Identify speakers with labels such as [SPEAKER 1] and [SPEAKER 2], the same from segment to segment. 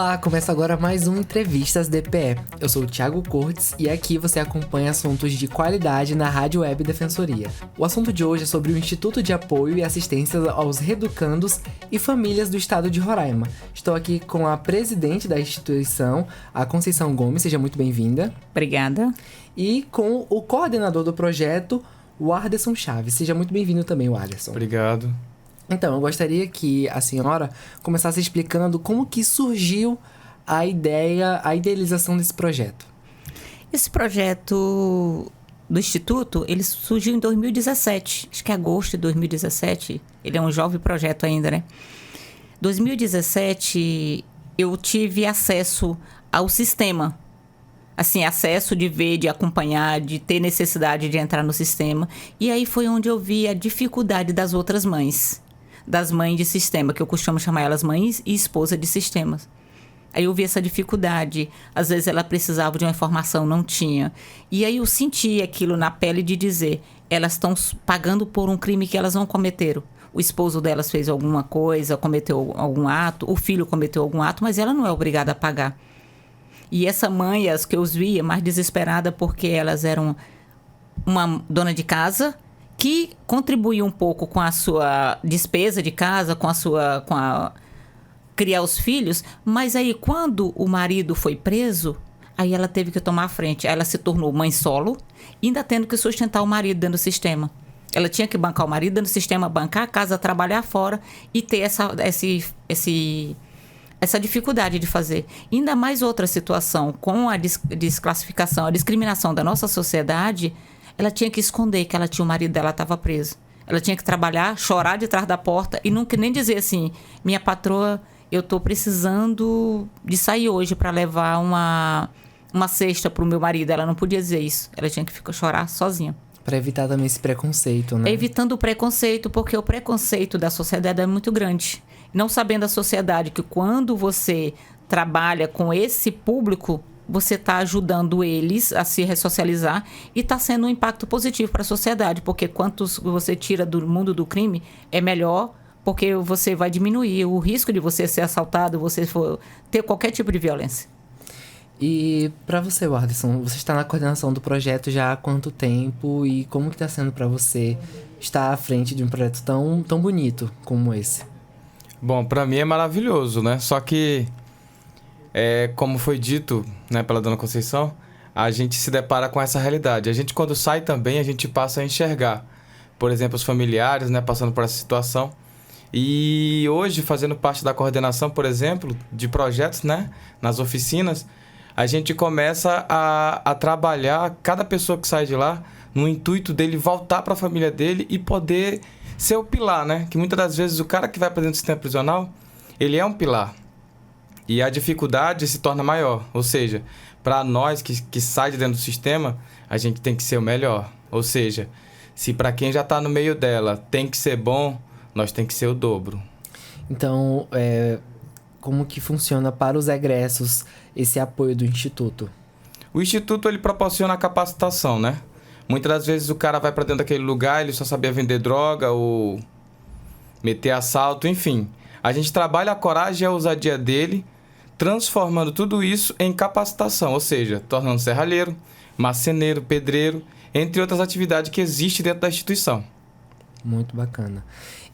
[SPEAKER 1] Olá, começa agora mais um Entrevistas DPE. Eu sou o Thiago Cortes e aqui você acompanha assuntos de qualidade na Rádio Web Defensoria. O assunto de hoje é sobre o Instituto de Apoio e Assistência aos Reeducandos e Famílias do Estado de Roraima. Estou aqui com a presidente da instituição, a Conceição Gomes, seja muito bem-vinda.
[SPEAKER 2] Obrigada.
[SPEAKER 1] E com o coordenador do projeto, o Arderson Chaves. Seja muito bem-vindo também, o Arderson.
[SPEAKER 3] Obrigado.
[SPEAKER 1] Então, eu gostaria que a senhora começasse explicando como que surgiu a idealização desse projeto.
[SPEAKER 2] Esse projeto do Instituto, ele surgiu em 2017, acho que é agosto de 2017. Ele é um jovem projeto ainda, né? 2017, eu tive acesso ao sistema. Assim, acesso de ver, de acompanhar, de ter necessidade de entrar no sistema. E aí foi onde eu vi a dificuldade das outras mães. Das mães de sistema, que eu costumo chamar elas mães e esposa de sistemas. Aí eu vi essa dificuldade. Às vezes ela precisava de uma informação, não tinha. E aí eu senti aquilo na pele de dizer, elas estão pagando por um crime que elas não cometeram. O esposo delas fez alguma coisa, cometeu algum ato, o filho cometeu algum ato, mas ela não é obrigada a pagar. E essa mãe, as que eu via, mais desesperada porque elas eram uma dona de casa que contribuía um pouco com a sua despesa de casa, criar os filhos, mas aí quando o marido foi preso, aí ela teve que tomar a frente. Aí ela se tornou mãe solo, ainda tendo que sustentar o marido dentro do sistema. Ela tinha que bancar o marido dentro do sistema, bancar a casa, trabalhar fora e ter essa dificuldade de fazer. Ainda mais outra situação, com a desclassificação, a discriminação da nossa sociedade, ela tinha que esconder que ela tinha o marido dela estava preso. Ela tinha que trabalhar, chorar de trás da porta e nunca nem dizer assim, minha patroa, eu estou precisando de sair hoje para levar uma cesta para o meu marido. Ela não podia dizer isso. Ela tinha que chorar sozinha.
[SPEAKER 1] Para evitar também esse preconceito, né?
[SPEAKER 2] Evitando o preconceito, porque o preconceito da sociedade é muito grande. Não sabendo a sociedade que quando você trabalha com esse público, você está ajudando eles a se ressocializar e está sendo um impacto positivo para a sociedade, porque quantos você tira do mundo do crime é melhor, porque você vai diminuir o risco de você ser assaltado, você ter qualquer tipo de violência.
[SPEAKER 1] E para você, Arderson, você está na coordenação do projeto já há quanto tempo e como que está sendo para você estar à frente de um projeto tão bonito como esse?
[SPEAKER 3] Bom, para mim é maravilhoso, né? Só que, como foi dito, né, pela dona Conceição, a gente se depara com essa realidade. A gente, quando sai também, a gente passa a enxergar, por exemplo, os familiares, né, passando por essa situação. E hoje, fazendo parte da coordenação, por exemplo, de projetos, né, nas oficinas, a gente começa a trabalhar cada pessoa que sai de lá no intuito dele voltar para a família dele e poder ser o pilar, né? Que muitas das vezes o cara que vai para dentro do sistema prisional, ele é um pilar. E a dificuldade se torna maior. Ou seja, para nós que sai de dentro do sistema, a gente tem que ser o melhor. Ou seja, se para quem já está no meio dela tem que ser bom, nós tem que ser o dobro.
[SPEAKER 1] Então, como que funciona para os egressos esse apoio do Instituto?
[SPEAKER 3] O Instituto, ele proporciona a capacitação, né? Muitas das vezes o cara vai para dentro daquele lugar, ele só sabia vender droga ou meter assalto, enfim. A gente trabalha a coragem e a ousadia dele, transformando tudo isso em capacitação, ou seja, tornando serralheiro, marceneiro, pedreiro, entre outras atividades que existem dentro da instituição.
[SPEAKER 1] Muito bacana.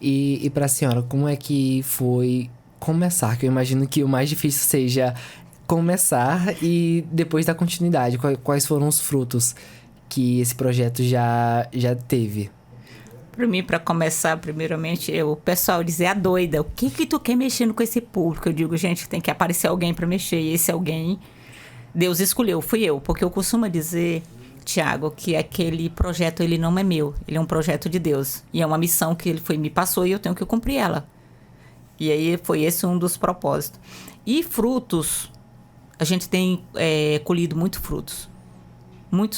[SPEAKER 1] E para a senhora, como é que foi começar? Que eu imagino que o mais difícil seja começar e depois dar continuidade. Quais foram os frutos que esse projeto já teve?
[SPEAKER 2] Para mim, para começar, primeiramente, o pessoal dizia, doida, o que tu quer mexendo com esse público? Eu digo, gente, tem que aparecer alguém para mexer. E esse alguém, Deus escolheu, fui eu. Porque eu costumo dizer, Tiago, que aquele projeto, ele não é meu. Ele é um projeto de Deus. E é uma missão que ele me passou e eu tenho que cumprir ela. E aí foi esse um dos propósitos. E frutos, a gente tem colhido muitos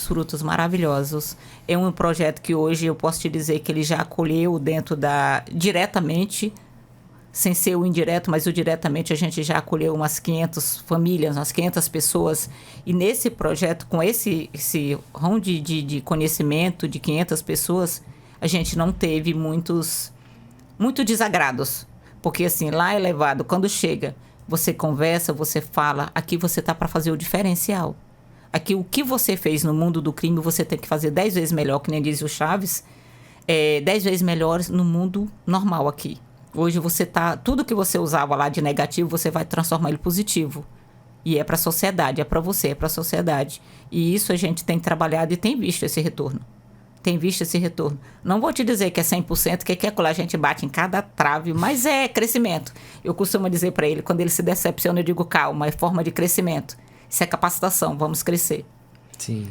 [SPEAKER 2] frutos maravilhosos. É um projeto que hoje eu posso te dizer que ele já colheu diretamente, sem ser o indireto, mas o diretamente a gente já acolheu umas 500 famílias, umas 500 pessoas. E nesse projeto, com esse round de conhecimento de 500 pessoas, a gente não teve muitos desagrados. Porque assim, lá é levado, quando chega, Você conversa, você fala. Aqui você tá para fazer o diferencial. Aqui o que você fez no mundo do crime, você tem que fazer 10 vezes melhor, que nem diz o Chaves. 10 vezes melhor no mundo normal aqui. Hoje você tá... Tudo que você usava lá de negativo, você vai transformar ele positivo. E é para a sociedade, é para você, é para a sociedade. E isso a gente tem trabalhado e tem visto esse retorno. Tem visto esse retorno. Não vou te dizer que é 100%, que é que a gente bate em cada trave, mas é crescimento. Eu costumo dizer para ele, quando ele se decepciona, eu digo, calma, é forma de crescimento. Isso é capacitação, vamos crescer.
[SPEAKER 1] Sim.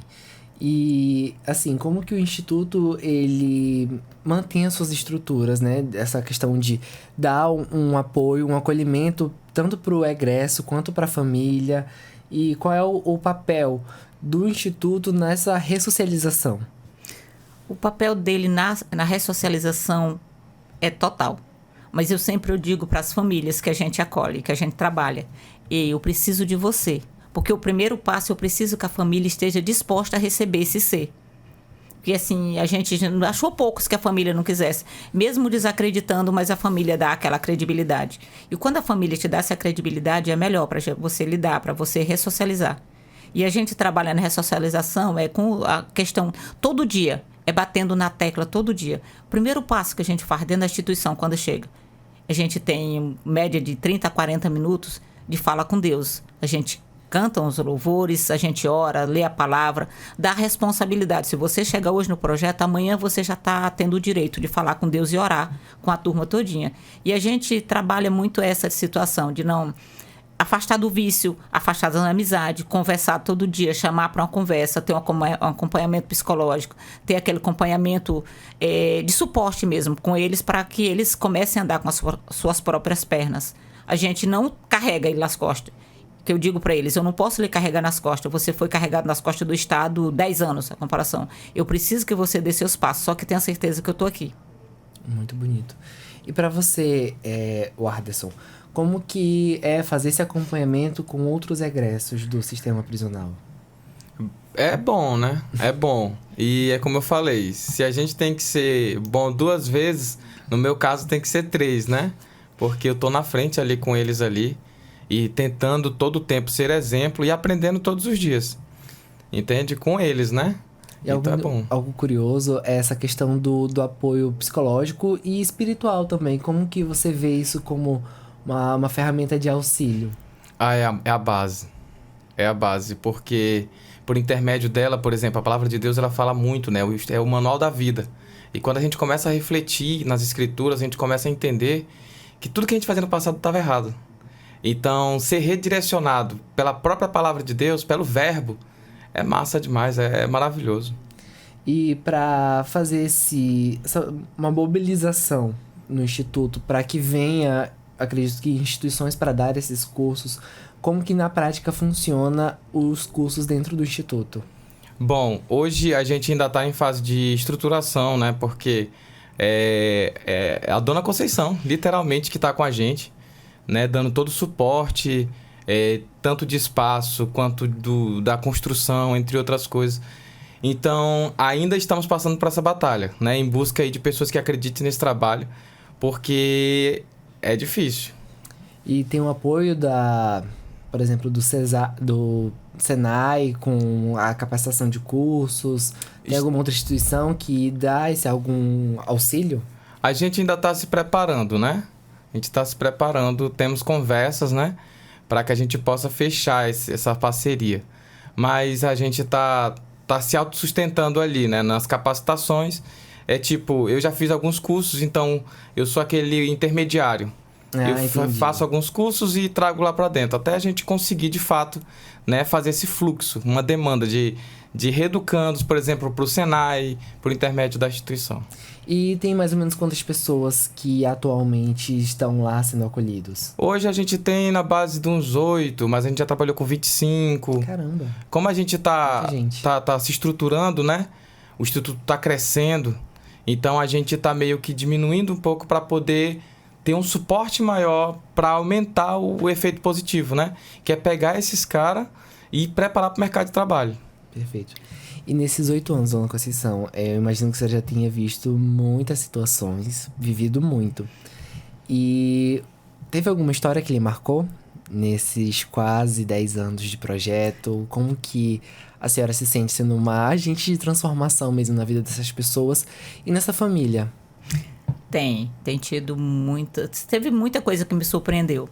[SPEAKER 1] E, assim, como que o Instituto, ele mantém as suas estruturas, né? Essa questão de dar um apoio, um acolhimento, tanto para o egresso quanto para a família. E qual é o papel do Instituto nessa ressocialização?
[SPEAKER 2] O papel dele na ressocialização é total. Mas eu sempre digo para as famílias que a gente acolhe, que a gente trabalha, eu preciso de você. Porque o primeiro passo, eu preciso que a família esteja disposta a receber esse ser. Porque assim, a gente achou poucos que a família não quisesse. Mesmo desacreditando, mas a família dá aquela credibilidade. E quando a família te dá essa credibilidade, é melhor para você lidar, para você ressocializar. E a gente trabalha na ressocialização com a questão todo dia, batendo na tecla todo dia. O primeiro passo que a gente faz dentro da instituição, quando chega, a gente tem média de 30 a 40 minutos de fala com Deus. A gente canta os louvores, a gente ora, lê a palavra, dá responsabilidade. Se você chegar hoje no projeto, amanhã você já está tendo o direito de falar com Deus e orar com a turma todinha. E a gente trabalha muito essa situação de não afastar do vício, afastar da amizade, conversar todo dia, chamar para uma conversa, ter um acompanhamento psicológico, ter aquele acompanhamento de suporte mesmo com eles para que eles comecem a andar com as suas próprias pernas. A gente não carrega ele nas costas. Que eu digo para eles, eu não posso lhe carregar nas costas. Você foi carregado nas costas do Estado 10 anos, a comparação. Eu preciso que você dê seus passos, só que tenha certeza que eu estou aqui.
[SPEAKER 1] Muito bonito. E para você, Warderson, como que é fazer esse acompanhamento com outros egressos do sistema prisional?
[SPEAKER 3] É bom, né? É bom. E é como eu falei, se a gente tem que ser bom 2 vezes, no meu caso tem que ser 3, né? Porque eu tô na frente ali com eles ali. E tentando todo o tempo ser exemplo e aprendendo todos os dias. Entende? Com eles, né?
[SPEAKER 1] E então é bom. Algo curioso é essa questão do apoio psicológico e espiritual também. Como que você vê isso como uma ferramenta de auxílio?
[SPEAKER 3] É a base. É a base, porque por intermédio dela, por exemplo, a palavra de Deus, ela fala muito, né? É o manual da vida. E quando a gente começa a refletir nas escrituras, a gente começa a entender que tudo que a gente fazia no passado estava errado. Então, ser redirecionado pela própria palavra de Deus, pelo verbo, é massa demais, é maravilhoso.
[SPEAKER 1] E para fazer uma mobilização no Instituto, para que venha, acredito que instituições para dar esses cursos, como que na prática funciona os cursos dentro do Instituto?
[SPEAKER 3] Bom, hoje a gente ainda está em fase de estruturação, né? Porque é a Dona Conceição, literalmente, que está com a gente. Né, dando todo o suporte, tanto de espaço quanto da construção, entre outras coisas. Então, ainda estamos passando por essa batalha, né, em busca aí de pessoas que acreditem nesse trabalho, porque é difícil.
[SPEAKER 1] E tem o apoio por exemplo, do Senai com a capacitação de cursos? Tem alguma outra instituição que dá algum auxílio?
[SPEAKER 3] A gente ainda está se preparando, né? A gente está se preparando, temos conversas, né? Para que a gente possa fechar essa parceria. Mas a gente tá se autossustentando ali, né? Nas capacitações. Eu já fiz alguns cursos, então eu sou aquele intermediário. Eu faço alguns cursos e trago lá para dentro. Até a gente conseguir, de fato, né, fazer esse fluxo, uma demanda de reeducandos, por exemplo, para o Senai, por intermédio da instituição.
[SPEAKER 1] E tem mais ou menos quantas pessoas que atualmente estão lá sendo acolhidos?
[SPEAKER 3] Hoje a gente tem na base de uns 8, mas a gente já trabalhou com 25.
[SPEAKER 1] Caramba!
[SPEAKER 3] Como a gente tá se estruturando, né? O Instituto tá crescendo, então a gente tá meio que diminuindo um pouco para poder ter um suporte maior para aumentar o efeito positivo, né? Que é pegar esses caras e preparar para o mercado de trabalho.
[SPEAKER 1] Perfeito. E nesses 8 anos, Dona Conceição, eu imagino que você já tenha visto muitas situações, vivido muito. E teve alguma história que lhe marcou nesses quase 10 anos de projeto? Como que a senhora se sente sendo uma agente de transformação mesmo na vida dessas pessoas e nessa família?
[SPEAKER 2] Tem tido teve muita coisa que me surpreendeu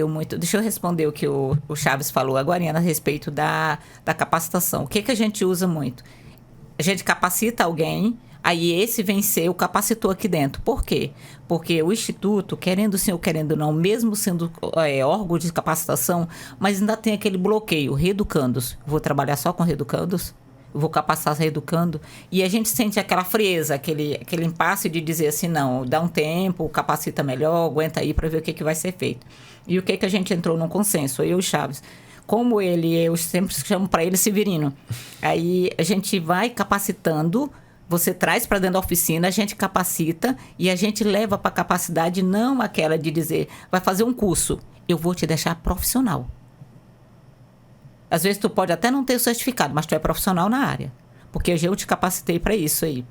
[SPEAKER 2] muito. Deixa eu responder o que o Chaves falou agora a respeito da capacitação. O que a gente usa muito? A gente capacita alguém, aí esse venceu, capacitou aqui dentro. Por quê? Porque o Instituto, querendo sim ou querendo não, mesmo sendo órgão de capacitação, mas ainda tem aquele bloqueio, reeducandos. Vou trabalhar só com reeducandos? Vou capacitar reeducando, e a gente sente aquela frieza, aquele impasse de dizer assim, não, dá um tempo, capacita melhor, aguenta aí para ver o que vai ser feito. E o que a gente entrou num consenso, eu e o Chaves. Como eu sempre chamo para ele Severino. Aí a gente vai capacitando, você traz para dentro da oficina, a gente capacita e a gente leva para a capacidade, não aquela de dizer, vai fazer um curso, eu vou te deixar profissional. Às vezes tu pode até não ter o certificado, mas tu é profissional na área. Porque eu te capacitei para isso aí.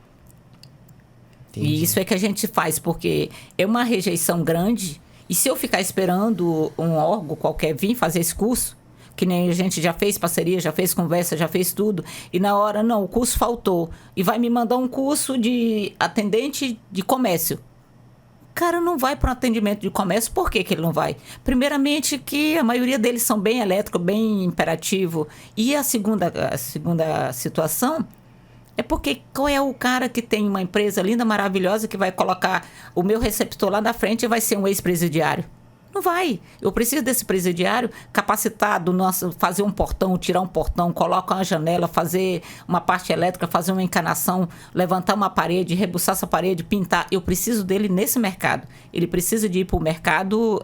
[SPEAKER 2] Entendi. E isso é que a gente faz, porque é uma rejeição grande. E se eu ficar esperando um órgão qualquer vir fazer esse curso, que nem a gente já fez parceria, já fez conversa, já fez tudo, e na hora, não, o curso faltou. E vai me mandar um curso de atendente de comércio. O cara não vai para um atendimento de comércio. Por que ele não vai? Primeiramente que a maioria deles são bem elétricos, bem imperativo. E a segunda situação é porque qual é o cara que tem uma empresa linda, maravilhosa, que vai colocar o meu receptor lá na frente e vai ser um ex-presidiário? Não vai. Eu preciso desse presidiário capacitado, fazer um portão, tirar um portão, colocar uma janela, fazer uma parte elétrica, fazer uma encanação, levantar uma parede, rebuçar essa parede, pintar. Eu preciso dele nesse mercado. Ele precisa de ir para o mercado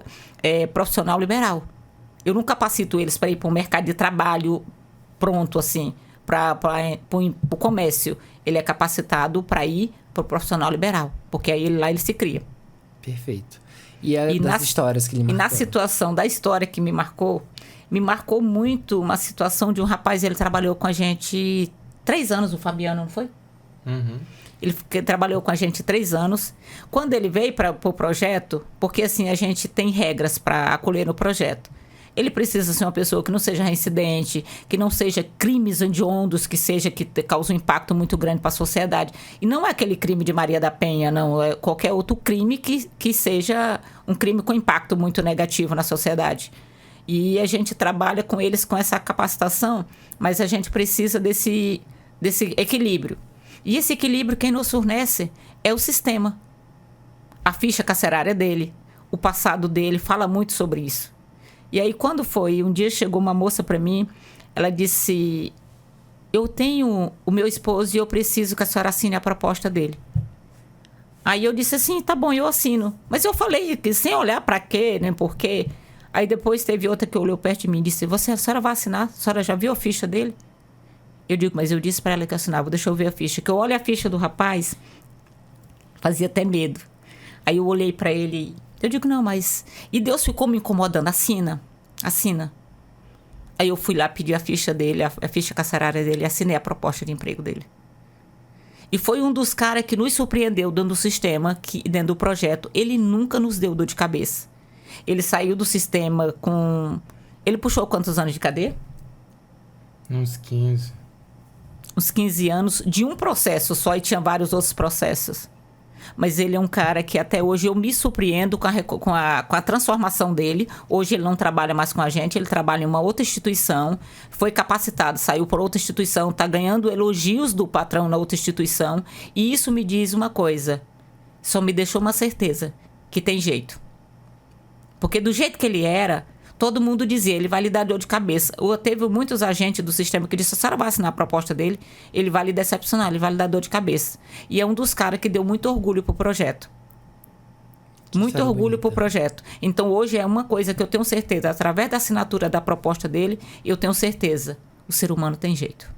[SPEAKER 2] profissional liberal. Eu não capacito eles para ir para um mercado de trabalho pronto, assim, para o comércio. Ele é capacitado para ir para o profissional liberal, porque aí lá ele se cria.
[SPEAKER 1] Perfeito. E das histórias que lhe marcaram? E
[SPEAKER 2] na situação da história que me marcou muito uma situação de um rapaz, ele trabalhou com a gente 3 anos, o Fabiano, não foi?
[SPEAKER 3] Uhum.
[SPEAKER 2] Ele trabalhou com a gente 3 anos. Quando ele veio para o projeto, porque assim, a gente tem regras para acolher no projeto. Ele precisa ser uma pessoa que não seja reincidente, que não seja crimes hediondos, que cause um impacto muito grande para a sociedade. E não é aquele crime de Maria da Penha, não. É qualquer outro crime que seja um crime com impacto muito negativo na sociedade. E a gente trabalha com eles com essa capacitação, mas a gente precisa desse equilíbrio. E esse equilíbrio quem nos fornece é o sistema. A ficha carcerária dele, o passado dele, fala muito sobre isso. E aí, quando foi? Um dia chegou uma moça para mim, ela disse, eu tenho o meu esposo e eu preciso que a senhora assine a proposta dele. Aí eu disse assim, tá bom, eu assino. Mas eu falei que sem olhar para quê, nem por quê. Aí depois teve outra que olhou perto de mim e disse, a senhora vai assinar? A senhora já viu a ficha dele? Eu digo, mas eu disse para ela que assinava, deixa eu ver a ficha. Que eu olho a ficha do rapaz, fazia até medo. Aí eu olhei para ele, eu digo, não, mas... E Deus ficou me incomodando, assina. Aí eu fui lá pedir a ficha dele, a ficha carcerária dele, assinei a proposta de emprego dele. E foi um dos caras que nos surpreendeu dentro do sistema, dentro do projeto. Ele nunca nos deu dor de cabeça. Ele saiu do sistema com... Ele puxou quantos anos de cadeia?
[SPEAKER 3] Uns 15.
[SPEAKER 2] Uns 15 anos de um processo só, e tinha vários outros processos. Mas ele é um cara que até hoje eu me surpreendo com a transformação dele. Hoje ele não trabalha mais com a gente, ele trabalha em uma outra instituição, foi capacitado, saiu por outra instituição, está ganhando elogios do patrão na outra instituição. E isso me diz uma coisa, só me deixou uma certeza, que tem jeito. Porque do jeito que ele era, todo mundo dizia, ele vai lhe dar dor de cabeça. Teve muitos agentes do sistema que disseram, a senhora vai assinar a proposta dele, ele vai lhe decepcionar, ele vai lhe dar dor de cabeça. E é um dos caras que deu muito orgulho pro projeto. Muito orgulho pro projeto. Então hoje é uma coisa que eu tenho certeza, através da assinatura da proposta dele, eu tenho certeza, o ser humano tem jeito.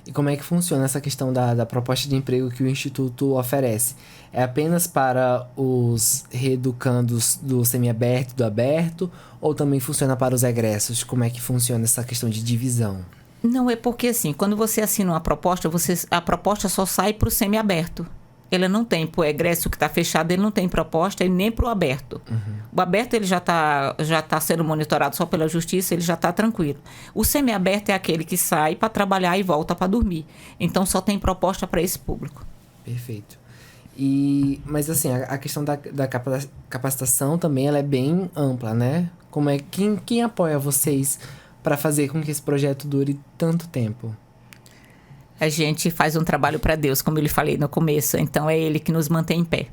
[SPEAKER 1] E como é que funciona essa questão da proposta de emprego que o Instituto oferece? É apenas para os reeducandos do semiaberto e do aberto? Ou também funciona para os egressos? Como é que funciona essa questão de divisão?
[SPEAKER 2] Não, é porque assim, quando você assina uma proposta, a proposta só sai para o semiaberto. Ele não tem, pro egresso que está fechado, ele não tem proposta e nem pro aberto. O aberto ele já tá sendo monitorado só pela justiça, ele já está tranquilo. O semiaberto é aquele que sai para trabalhar e volta para dormir. Então só tem proposta para esse público.
[SPEAKER 1] Perfeito. Mas assim, a questão da capacitação também ela é bem ampla, né? Como é quem apoia vocês para fazer com que esse projeto dure tanto tempo?
[SPEAKER 2] A gente faz um trabalho para Deus, como eu lhe falei no começo. Então, é Ele que nos mantém em pé.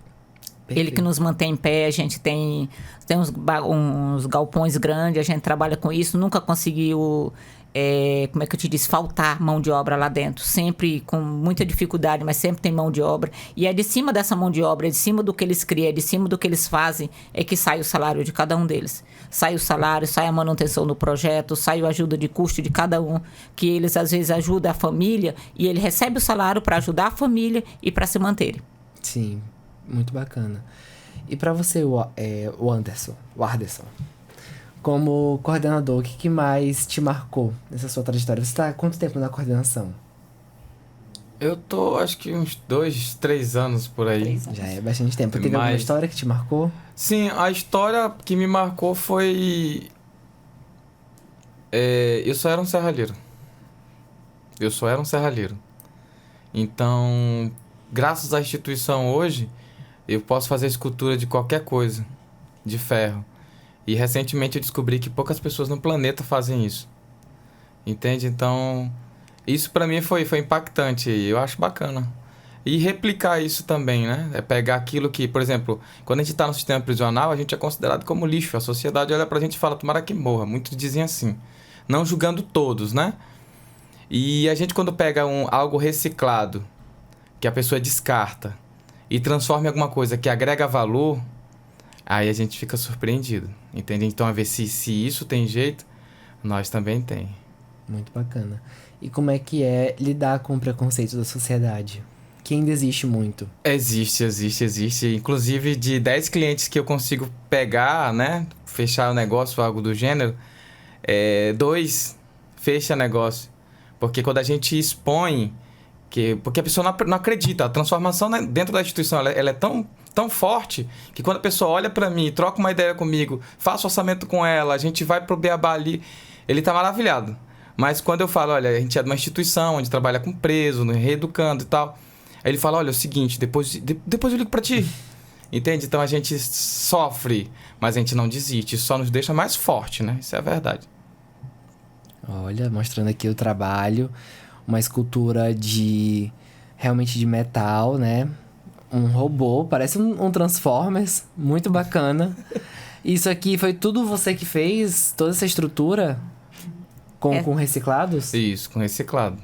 [SPEAKER 1] Perfeito.
[SPEAKER 2] Ele que nos mantém em pé. A gente tem uns galpões grandes, a gente trabalha com isso. Nunca conseguiu, como é que eu te disse, faltar mão de obra lá dentro. Sempre com muita dificuldade, mas sempre tem mão de obra. E é de cima dessa mão de obra, é de cima do que eles criam, é de cima do que eles fazem, é que sai o salário de cada um deles. Sai o salário, sai a manutenção do projeto, sai a ajuda de custo de cada um, que eles às vezes ajudam a família e ele recebe o salário para ajudar a família e para se manterem.
[SPEAKER 1] Sim, muito bacana. E para você, o Anderson, como coordenador, o que mais te marcou nessa sua trajetória? Você está há quanto tempo na coordenação?
[SPEAKER 3] Eu tô, acho que uns 2, 3 anos por aí.
[SPEAKER 2] 3 anos.
[SPEAKER 1] Já é bastante tempo. Teve alguma história que te marcou?
[SPEAKER 3] Sim, a história que me marcou foi... eu só era um serralheiro. Então, graças à instituição hoje, eu posso fazer escultura de qualquer coisa, de ferro. E recentemente eu descobri que poucas pessoas no planeta fazem isso. Entende? Então, isso pra mim foi impactante. Eu acho bacana. E replicar isso também, né? É pegar aquilo que, por exemplo, quando a gente tá no sistema prisional, a gente é considerado como lixo. A sociedade olha pra gente e fala, tomara que morra. Muitos dizem assim. Não julgando todos, né? E a gente quando pega algo reciclado, que a pessoa descarta, e transforma em alguma coisa que agrega valor, aí a gente fica surpreendido. Entende? Então, a ver se isso tem jeito, nós também tem.
[SPEAKER 1] Muito bacana. E como é que é lidar com o preconceito da sociedade? Que ainda existe muito.
[SPEAKER 3] Existe. Inclusive, de 10 clientes que eu consigo pegar, né? Fechar o negócio, algo do gênero, 2 fecha negócio. Porque quando a gente expõe... Porque a pessoa não acredita. A transformação dentro da instituição ela é tão forte que quando a pessoa olha pra mim, troca uma ideia comigo, faço orçamento com ela, a gente vai pro Beabá ali, ele tá maravilhado. Mas quando eu falo, olha, a gente é de uma instituição onde trabalha com preso, reeducando e tal, aí ele fala, olha, é o seguinte, depois eu ligo pra ti. Entende? Então a gente sofre, mas a gente não desiste. Isso só nos deixa mais forte, né? Isso é a verdade.
[SPEAKER 1] Olha, mostrando aqui o trabalho, uma escultura realmente de metal, né? Um robô, parece um Transformers, muito bacana. Isso aqui foi tudo você que fez? Toda essa estrutura? Com reciclados?
[SPEAKER 3] Isso, com reciclado.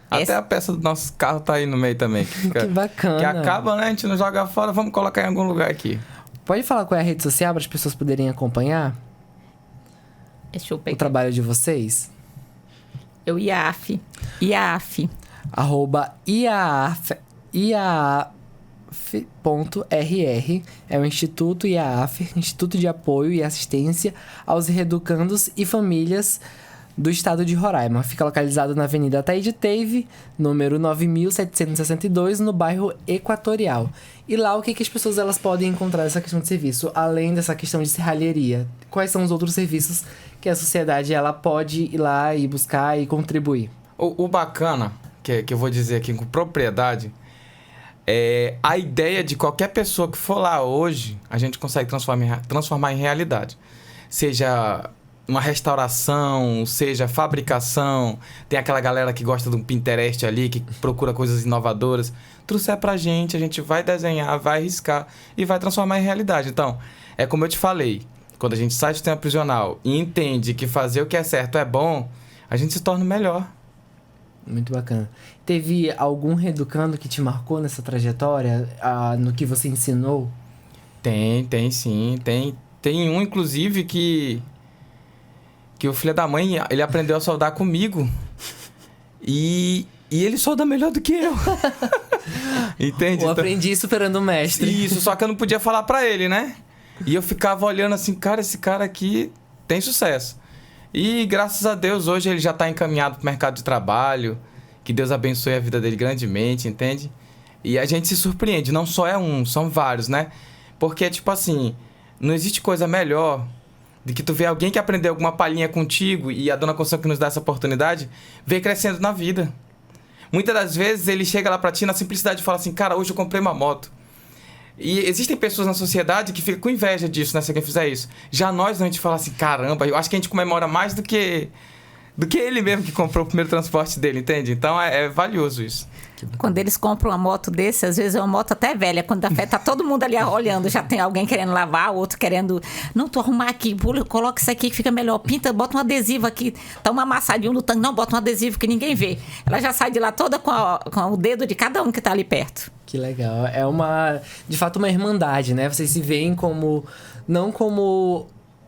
[SPEAKER 3] Até a peça do nosso carro tá aí no meio também.
[SPEAKER 1] Que bacana.
[SPEAKER 3] Que acaba, né? A gente não joga fora, vamos colocar em algum lugar aqui.
[SPEAKER 1] Pode falar qual é a rede social para as pessoas poderem acompanhar
[SPEAKER 2] Deixa eu pegar.
[SPEAKER 1] o trabalho de vocês?
[SPEAKER 2] IAAF.
[SPEAKER 1] @IAAF.RR é o Instituto IAAF, Instituto de Apoio e Assistência aos Reeducandos e Famílias do Estado de Roraima. Fica localizado na Avenida Ataíde Teve, número 9762, no bairro Equatorial. E lá, o que as pessoas elas podem encontrar nessa questão de serviço, além dessa questão de serralheria? Quais são os outros serviços que a sociedade ela pode ir lá e buscar e contribuir?
[SPEAKER 3] O bacana, que eu vou dizer aqui com propriedade, é a ideia de qualquer pessoa que for lá hoje, a gente consegue transformar em realidade. Seja uma restauração, seja fabricação, tem aquela galera que gosta de um Pinterest ali, que procura coisas inovadoras. Trouxer pra gente, a gente vai desenhar, vai riscar e vai transformar em realidade. Então, é como eu te falei, quando a gente sai do sistema prisional e entende que fazer o que é certo é bom, a gente se torna melhor.
[SPEAKER 1] Muito bacana. Teve algum reeducando que te marcou nessa trajetória, no que você ensinou?
[SPEAKER 3] Tem sim. Tem um, inclusive, que o filho da mãe, ele aprendeu a soldar comigo. E ele solda melhor do que eu. Entende?
[SPEAKER 1] Eu aprendi superando o mestre.
[SPEAKER 3] Isso, só que eu não podia falar pra ele, né? E eu ficava olhando assim, cara, esse cara aqui tem sucesso. E graças a Deus, hoje ele já tá encaminhado pro mercado de trabalho. Que Deus abençoe a vida dele grandemente, entende? E a gente se surpreende, não só é um, são vários, né? Porque, tipo assim, não existe coisa melhor de que tu vê alguém que aprendeu alguma palhinha contigo e a Dona Conceição que nos dá essa oportunidade, vê crescendo na vida. Muitas das vezes ele chega lá pra ti na simplicidade e fala assim, cara, hoje eu comprei uma moto. E existem pessoas na sociedade que ficam com inveja disso, né, se alguém fizer isso. Já nós, a gente fala assim, caramba, eu acho que a gente comemora mais do que ele mesmo que comprou o primeiro transporte dele, entende? Então é valioso isso.
[SPEAKER 2] Quando eles compram uma moto desse, às vezes é uma moto até velha, quando tá todo mundo ali olhando, já tem alguém querendo lavar, outro querendo, não, tu arrumar aqui, coloca isso aqui que fica melhor, pinta, bota um adesivo aqui, tá uma amassadinha no tanque, não, bota um adesivo que ninguém vê. Ela já sai de lá toda com o dedo de cada um que tá ali perto.
[SPEAKER 1] Que legal. É de fato, uma irmandade, né? Vocês se veem como, não como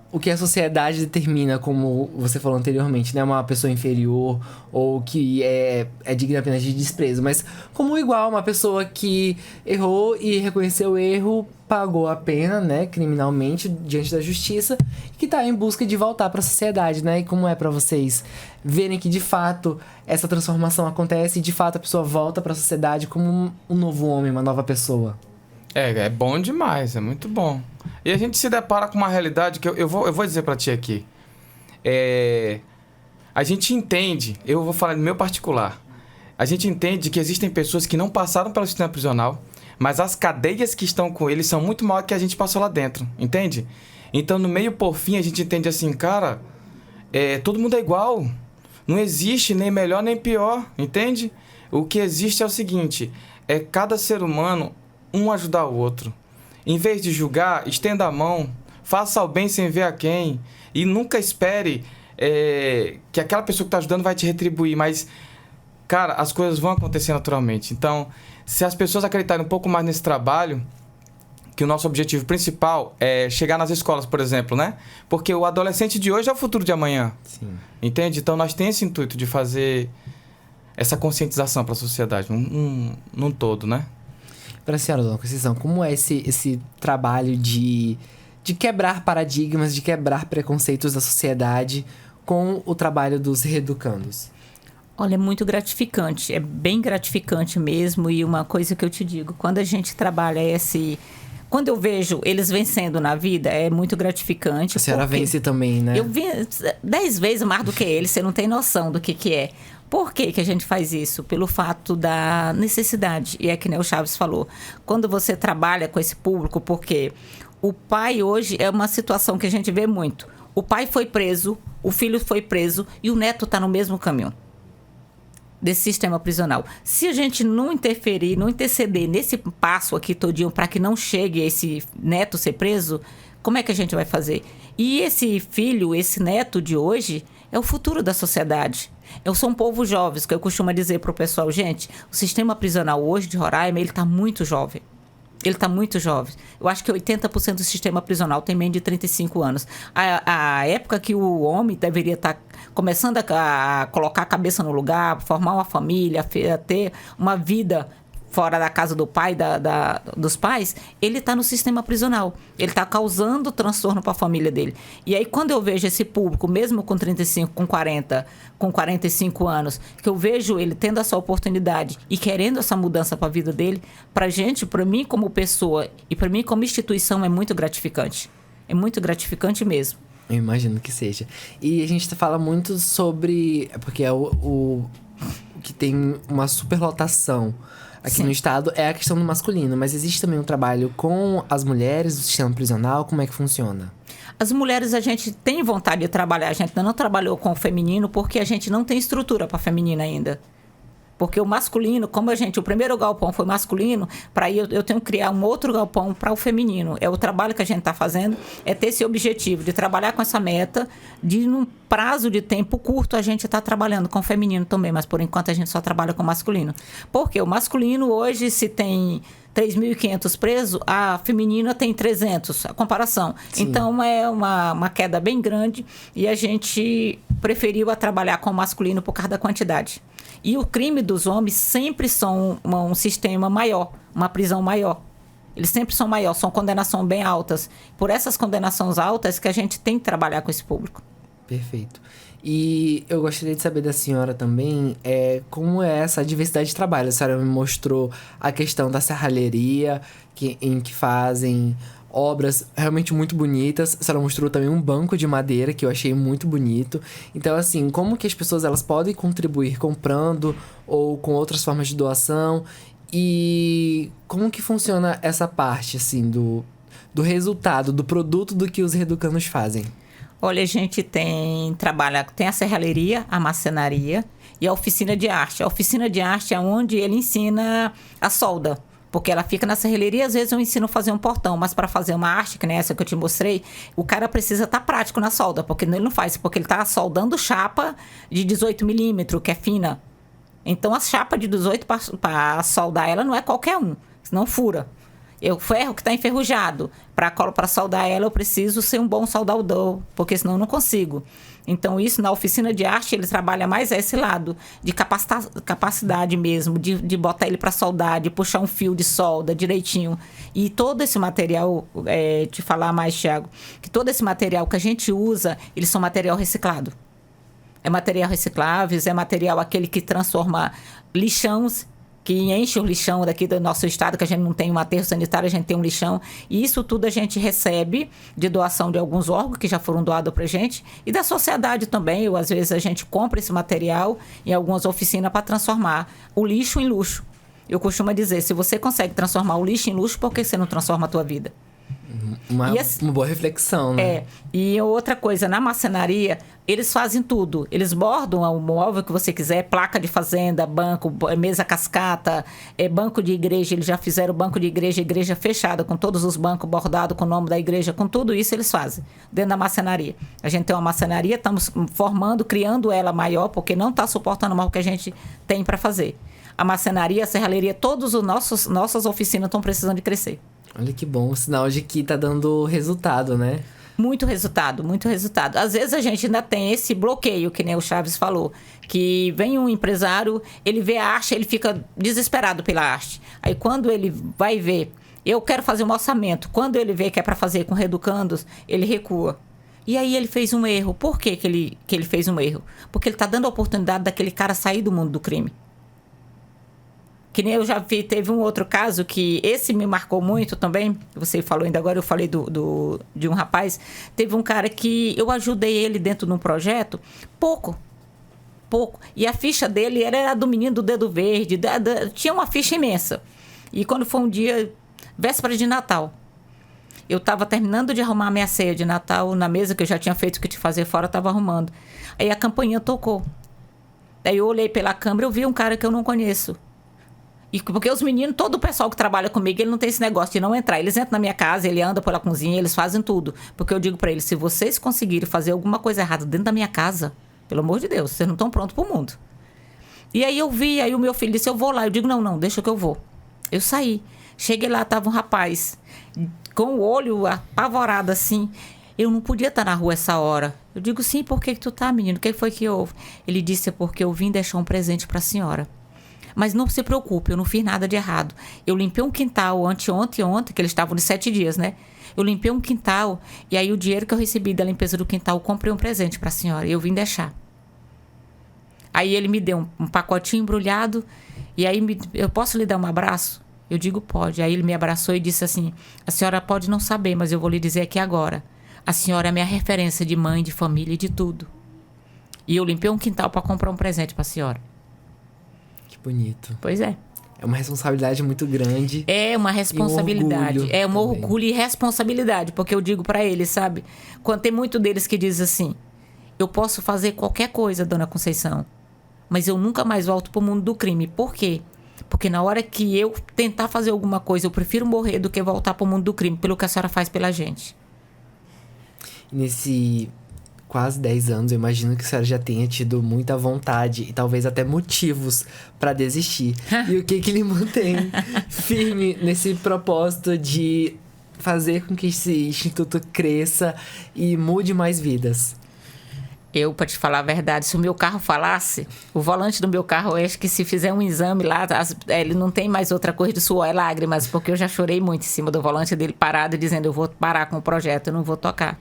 [SPEAKER 1] o que a sociedade determina, como você falou anteriormente, né? Uma pessoa inferior ou que é digna apenas de desprezo, mas como igual, uma pessoa que errou e reconheceu o erro, pagou a pena, né? Criminalmente, diante da justiça, e que tá em busca de voltar para a sociedade, né? E como é para vocês verem que, de fato, essa transformação acontece e, de fato, a pessoa volta para a sociedade como um novo homem, uma nova pessoa?
[SPEAKER 3] É bom demais, é muito bom. E a gente se depara com uma realidade que eu vou dizer pra ti aqui. A gente entende, eu vou falar no meu particular, a gente entende que existem pessoas que não passaram pelo sistema prisional, mas as cadeias que estão com eles são muito maiores que a gente passou lá dentro, entende? Então, no meio por fim, a gente entende assim, cara, todo mundo é igual. Não existe nem melhor nem pior, entende? O que existe é o seguinte, cada ser humano um ajudar o outro. Em vez de julgar, estenda a mão, faça o bem sem ver a quem, e nunca espere que aquela pessoa que está ajudando vai te retribuir, mas, cara, as coisas vão acontecer naturalmente. Então, se as pessoas acreditarem um pouco mais nesse trabalho, que o nosso objetivo principal é chegar nas escolas, por exemplo, né? Porque o adolescente de hoje é o futuro de amanhã.
[SPEAKER 1] Sim.
[SPEAKER 3] Entende? Então, nós temos esse intuito de fazer essa conscientização para a sociedade, num todo, né?
[SPEAKER 1] Para a senhora, Dona Conceição, como é esse trabalho de quebrar paradigmas, de quebrar preconceitos da sociedade com o trabalho dos reeducandos?
[SPEAKER 2] Olha, é muito gratificante, é bem gratificante mesmo. E uma coisa que eu te digo, quando a gente trabalha quando eu vejo eles vencendo na vida, é muito gratificante.
[SPEAKER 1] A senhora vence também, né?
[SPEAKER 2] Eu venço 10 vezes mais do que eles, você não tem noção do que é. Por que a gente faz isso? Pelo fato da necessidade. E é que nem o Chaves falou. Quando você trabalha com esse público, porque o pai hoje é uma situação que a gente vê muito. O pai foi preso, o filho foi preso e o neto está no mesmo caminho desse sistema prisional. Se a gente não interferir, não interceder nesse passo aqui todinho para que não chegue esse neto ser preso, como é que a gente vai fazer? E esse filho, esse neto de hoje, é o futuro da sociedade. São um povo jovens, que eu costumo dizer para o pessoal, gente, o sistema prisional hoje de Roraima, ele está muito jovem. Ele está muito jovem. Eu acho que 80% do sistema prisional tem menos de 35 anos. A época que o homem deveria estar começando a colocar a cabeça no lugar, formar uma família, ter uma vida fora da casa do pai, dos pais, ele está no sistema prisional. Ele está causando transtorno para a família dele. E aí, quando eu vejo esse público, mesmo com 35, com 40, com 45 anos, que eu vejo ele tendo essa oportunidade e querendo essa mudança para a vida dele, para mim como pessoa e para mim como instituição, é muito gratificante. É muito gratificante mesmo.
[SPEAKER 1] Eu imagino que seja. E a gente fala muito sobre... Porque é o que tem uma superlotação aqui no estado é a questão do masculino, mas existe também um trabalho com as mulheres do sistema prisional, como é que funciona?
[SPEAKER 2] As mulheres, a gente tem vontade de trabalhar, a gente ainda não trabalhou com o feminino porque a gente não tem estrutura para feminino ainda. Porque o masculino, como o primeiro galpão foi masculino, para aí eu tenho que criar um outro galpão para o feminino. É o trabalho que a gente está fazendo, é ter esse objetivo de trabalhar com essa meta, de num prazo de tempo curto a gente está trabalhando com o feminino também, mas por enquanto a gente só trabalha com o masculino. Porque o masculino hoje, se tem 3.500 presos, a feminina tem 300, a comparação. Sim. Então é uma queda bem grande e a gente preferiu trabalhar com o masculino por causa da quantidade. E o crime dos homens sempre são um sistema maior, uma prisão maior. Eles sempre são maiores, são condenações bem altas. Por essas condenações altas que a gente tem que trabalhar com esse público.
[SPEAKER 1] Perfeito. E eu gostaria de saber da senhora também como é essa diversidade de trabalho. A senhora me mostrou a questão da serralheria, em que fazem obras realmente muito bonitas. A senhora mostrou também um banco de madeira, que eu achei muito bonito. Então, assim, como que as pessoas elas podem contribuir comprando ou com outras formas de doação? E como que funciona essa parte, assim, do resultado, do produto do que os reeducandos fazem?
[SPEAKER 2] Olha, a gente tem a serralheria, a marcenaria e a oficina de arte. A oficina de arte é onde ele ensina a solda, porque ela fica na serralheria. Às vezes eu ensino a fazer um portão, mas para fazer uma arte, que nem essa que eu te mostrei, o cara precisa estar prático na solda, porque ele não faz, porque ele está soldando chapa de 18 milímetros, que é fina. Então a chapa de 18 para soldar ela não é qualquer um, senão fura. O ferro que está enferrujado, para soldar ela eu preciso ser um bom soldador, porque senão eu não consigo. Então isso na oficina de arte ele trabalha mais esse lado de capacidade mesmo, de botar ele para soldar, de puxar um fio de solda direitinho. E todo esse material, te falar mais, Thiago, que todo esse material que a gente usa, eles são material reciclado. É material recicláveis, é material aquele que transforma lixões, que enche o lixão daqui do nosso estado, que a gente não tem um aterro sanitário, a gente tem um lixão. E isso tudo a gente recebe de doação de alguns órgãos que já foram doados pra gente e da sociedade também. Ou às vezes a gente compra esse material em algumas oficinas para transformar o lixo em luxo. Eu costumo dizer, se você consegue transformar o lixo em luxo, por que você não transforma a tua vida?
[SPEAKER 1] Uma boa reflexão, né?
[SPEAKER 2] E outra coisa, na marcenaria, eles fazem tudo. Eles bordam o móvel que você quiser, placa de fazenda, banco, mesa cascata, banco de igreja. Eles já fizeram banco de igreja fechada, com todos os bancos bordados com o nome da igreja, com tudo isso eles fazem, dentro da marcenaria. A gente tem uma marcenaria, estamos formando, criando ela maior, porque não está suportando mais o que a gente tem para fazer. A marcenaria, a serralheria, todas as nossas oficinas estão precisando de crescer.
[SPEAKER 1] Olha que bom, sinal de que tá dando resultado, né?
[SPEAKER 2] Muito resultado, muito resultado. Às vezes a gente ainda tem esse bloqueio, que nem o Chaves falou, que vem um empresário, ele vê a arte, ele fica desesperado pela arte. Aí quando ele vai ver, eu quero fazer um orçamento, quando ele vê que é para fazer com reeducandos, ele recua. E aí ele fez um erro. Por que ele fez um erro? Porque ele está dando a oportunidade daquele cara sair do mundo do crime. Que nem eu já vi, teve um outro caso que esse me marcou muito também. Você falou ainda agora, eu falei de um rapaz. Teve um cara que eu ajudei ele dentro de um projeto, pouco. E a ficha dele era do menino do dedo verde, tinha uma ficha imensa. E quando foi um dia, véspera de Natal, eu estava terminando de arrumar a minha ceia de Natal na mesa que eu já tinha feito o que te fazer fora, estava arrumando. Aí a campainha tocou. Aí eu olhei pela câmera, eu vi um cara que eu não conheço. E porque os meninos, todo o pessoal que trabalha comigo, ele não tem esse negócio de não entrar. Eles entram na minha casa, ele anda pela cozinha, eles fazem tudo. Porque eu digo pra eles, se vocês conseguirem fazer alguma coisa errada dentro da minha casa, pelo amor de Deus, vocês não estão prontos pro mundo. E aí eu vi, aí o meu filho disse, eu vou lá. Eu digo, não, deixa que eu vou. Eu saí. Cheguei lá, tava um rapaz com o olho apavorado assim. Eu não podia estar na rua essa hora. Eu digo, sim, por que tu tá, menino? O que foi que houve? Ele disse, é porque eu vim deixar um presente pra senhora. Mas não se preocupe, eu não fiz nada de errado. Eu limpei um quintal ontem, que eles estavam de 7 dias, né? Eu limpei um quintal e aí o dinheiro que eu recebi da limpeza do quintal, eu comprei um presente para a senhora e eu vim deixar. Aí ele me deu um pacotinho embrulhado e aí eu posso lhe dar um abraço? Eu digo, pode. Aí ele me abraçou e disse assim, a senhora pode não saber, mas eu vou lhe dizer aqui agora. A senhora é minha referência de mãe, de família e de tudo. E eu limpei um quintal para comprar um presente para a senhora.
[SPEAKER 1] Bonito.
[SPEAKER 2] Pois é.
[SPEAKER 1] É uma responsabilidade muito grande.
[SPEAKER 2] É uma responsabilidade. É um orgulho e responsabilidade. Porque eu digo pra eles, sabe? Quando tem muito deles que diz assim, eu posso fazer qualquer coisa, dona Conceição, mas eu nunca mais volto pro mundo do crime. Por quê? Porque na hora que eu tentar fazer alguma coisa, eu prefiro morrer do que voltar pro mundo do crime, pelo que a senhora faz pela gente.
[SPEAKER 1] Nesse quase 10 anos, eu imagino que a senhora já tenha tido muita vontade e talvez até motivos para desistir. E o que lhe mantém firme nesse propósito de fazer com que esse instituto cresça e mude mais vidas?
[SPEAKER 2] Eu, para te falar a verdade, se o meu carro falasse, o volante do meu carro, eu acho que se fizer um exame lá, ele não tem mais outra coisa de suor, é lágrimas, porque eu já chorei muito em cima do volante dele parado, dizendo, eu vou parar com o projeto, eu não vou tocar.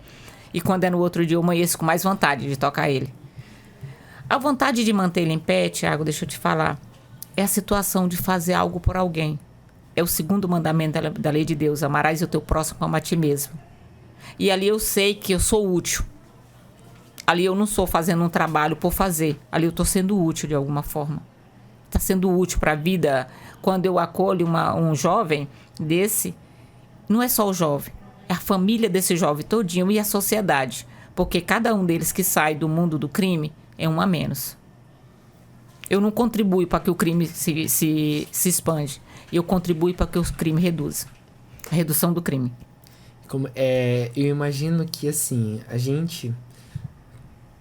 [SPEAKER 2] E quando é no outro dia, eu amanheço com mais vontade de tocar ele. A vontade de manter ele em pé, Tiago, deixa eu te falar, é a situação de fazer algo por alguém. É o segundo mandamento da lei de Deus, amarás o teu próximo como a ti mesmo. E ali eu sei que eu sou útil. Ali eu não sou fazendo um trabalho por fazer. Ali eu estou sendo útil de alguma forma. Está sendo útil para a vida. Quando eu acolho um jovem desse, não é só o jovem, é a família desse jovem todinho e a sociedade. Porque cada um deles que sai do mundo do crime é um a menos. Eu não contribuo para que o crime se expande. Eu contribuo para que o crime reduza. A redução do crime.
[SPEAKER 1] Eu imagino que, assim, a gente,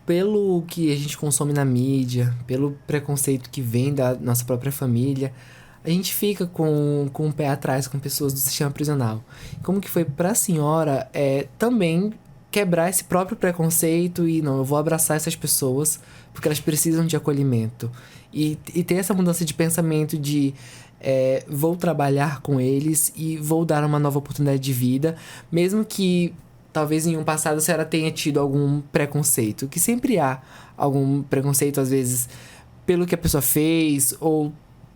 [SPEAKER 1] pelo que a gente consome na mídia, pelo preconceito que vem da nossa própria família, a gente fica com o pé atrás com pessoas do sistema prisional. Como que foi para a senhora também quebrar esse próprio preconceito e, não, eu vou abraçar essas pessoas porque elas precisam de acolhimento. E ter essa mudança de pensamento de vou trabalhar com eles e vou dar uma nova oportunidade de vida, mesmo que talvez em um passado a senhora tenha tido algum preconceito, que sempre há algum preconceito, às vezes, pelo que a pessoa fez, ou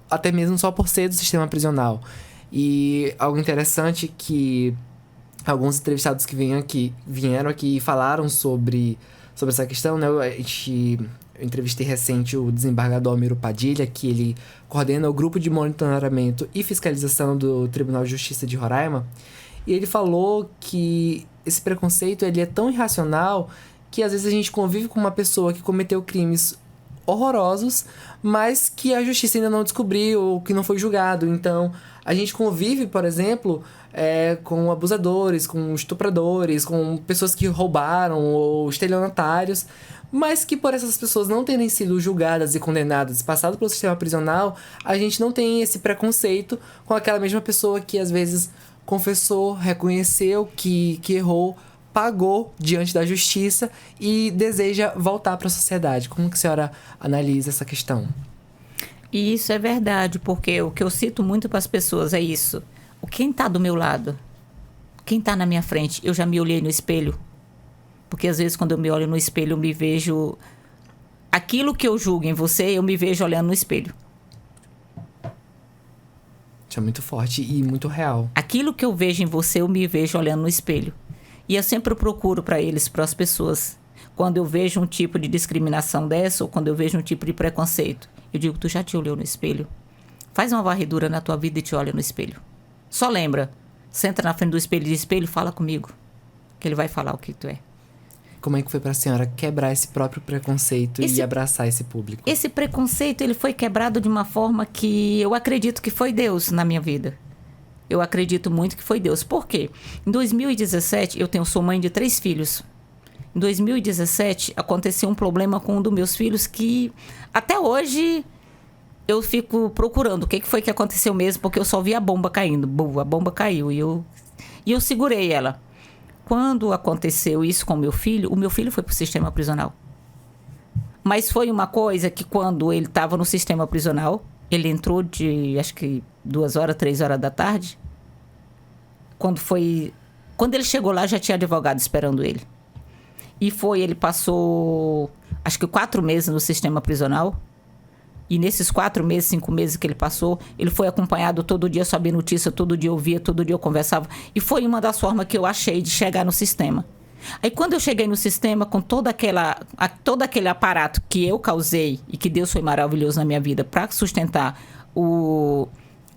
[SPEAKER 1] até mesmo só por ser do sistema prisional. E algo interessante que alguns entrevistados que vieram aqui e falaram sobre essa questão, né? Eu entrevistei recente o desembargador Almiro Padilha, que ele coordena o grupo de monitoramento e fiscalização do Tribunal de Justiça de Roraima, e ele falou que esse preconceito ele é tão irracional que às vezes a gente convive com uma pessoa que cometeu crimes horrorosos, mas que a justiça ainda não descobriu ou que não foi julgado. Então, a gente convive, por exemplo, com abusadores, com estupradores, com pessoas que roubaram ou estelionatários, mas que por essas pessoas não terem sido julgadas e condenadas, passado pelo sistema prisional, a gente não tem esse preconceito com aquela mesma pessoa que às vezes confessou, reconheceu que errou, pagou diante da justiça e deseja voltar para a sociedade. Como que a senhora analisa essa questão?
[SPEAKER 2] E isso é verdade, porque o que eu cito muito para as pessoas é isso. Quem está do meu lado? Quem está na minha frente? Eu já me olhei no espelho. Porque às vezes quando eu me olho no espelho, eu me vejo... Aquilo que eu julgo em você, eu me vejo olhando no espelho.
[SPEAKER 1] Isso é muito forte e muito real.
[SPEAKER 2] Aquilo que eu vejo em você, eu me vejo olhando no espelho. E eu sempre procuro para as pessoas, quando eu vejo um tipo de discriminação dessa, ou quando eu vejo um tipo de preconceito, eu digo, tu já te olhou no espelho? Faz uma varredura na tua vida e te olha no espelho. Só lembra, senta na frente do espelho e diz, espelho, fala comigo, que ele vai falar o que tu é.
[SPEAKER 1] Como é que foi para a senhora quebrar esse próprio preconceito e abraçar esse público? Esse
[SPEAKER 2] preconceito, ele foi quebrado de uma forma que eu acredito que foi Deus na minha vida. Eu acredito muito que foi Deus. Por quê? Em 2017, sou mãe de 3 filhos. Em 2017, aconteceu um problema com um dos meus filhos que até hoje eu fico procurando o que foi que aconteceu mesmo, porque eu só vi a bomba caindo. A bomba caiu e eu segurei ela. Quando aconteceu isso com o meu filho foi para o sistema prisional. Mas foi uma coisa que quando ele estava no sistema prisional, ele entrou acho que 2 horas, 3 horas da tarde. Quando ele chegou lá, já tinha advogado esperando ele. Ele passou, acho que 4 meses no sistema prisional. E nesses 4 meses, 5 meses que ele passou, ele foi acompanhado todo dia, sabia notícia, todo dia eu via, todo dia eu conversava. E foi uma das formas que eu achei de chegar no sistema. Aí quando eu cheguei no sistema, com todo aquele aparato que eu causei e que Deus foi maravilhoso na minha vida para sustentar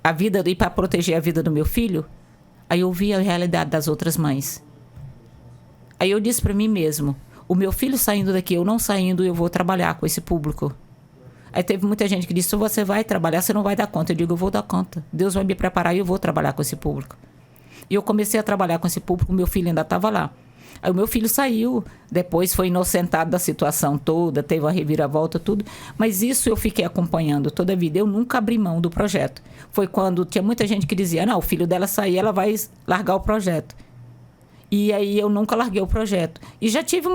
[SPEAKER 2] a vida e para proteger a vida do meu filho, aí eu vi a realidade das outras mães. Aí eu disse para mim mesmo, o meu filho saindo daqui, eu não saindo, eu vou trabalhar com esse público. Aí teve muita gente que disse, se você vai trabalhar, você não vai dar conta. Eu digo, eu vou dar conta. Deus vai me preparar e eu vou trabalhar com esse público. E eu comecei a trabalhar com esse público, meu filho ainda estava lá. Aí o meu filho saiu, depois foi inocentado da situação toda, teve uma reviravolta, tudo. Mas isso eu fiquei acompanhando toda a vida. Eu nunca abri mão do projeto. Foi quando tinha muita gente que dizia, não, o filho dela sair, ela vai largar o projeto. E aí eu nunca larguei o projeto. E já tive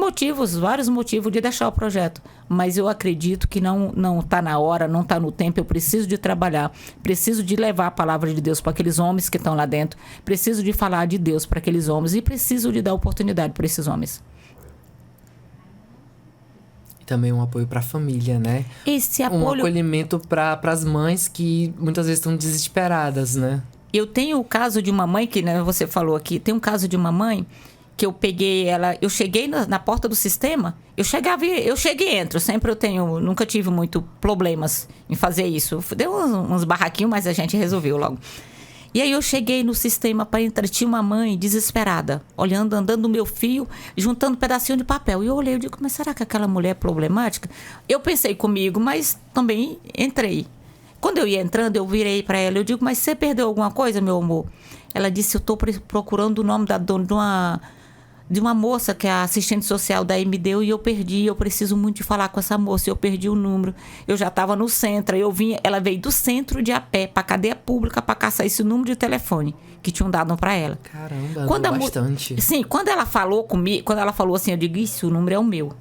[SPEAKER 2] vários motivos de deixar o projeto. Mas eu acredito que não está na hora, não está no tempo. Eu preciso de trabalhar, preciso de levar a palavra de Deus para aqueles homens que estão lá dentro. Preciso de falar de Deus para aqueles homens e preciso de dar oportunidade para esses homens.
[SPEAKER 1] Também um apoio pra família, né?
[SPEAKER 2] Esse
[SPEAKER 1] Um
[SPEAKER 2] apoio...
[SPEAKER 1] acolhimento para as mães que muitas vezes estão desesperadas, né?
[SPEAKER 2] Eu tenho o caso de uma mãe, que né, você falou aqui, tem um caso de uma mãe que eu peguei ela, eu cheguei na porta do sistema, eu cheguei e entro, sempre nunca tive muito problemas em fazer isso. Deu uns barraquinhos, mas a gente resolveu logo. E aí eu cheguei no sistema para entrar, tinha uma mãe desesperada, olhando, andando no meu fio, juntando pedacinho de papel. E eu olhei, eu digo, mas será que aquela mulher é problemática? Eu pensei comigo, mas também entrei. Quando eu ia entrando, eu virei para ela, eu digo, mas você perdeu alguma coisa, meu amor? Ela disse, eu estou procurando o nome da dona de uma moça que a assistente social daí me deu e eu perdi, eu preciso muito de falar com essa moça, eu perdi o número. Eu já estava no centro, ela veio do centro de a pé para a cadeia pública para caçar esse número de telefone que tinham dado para ela.
[SPEAKER 1] Caramba, bastante.
[SPEAKER 2] Sim, quando ela falou comigo, quando ela falou assim, eu digo, isso, o número é o meu.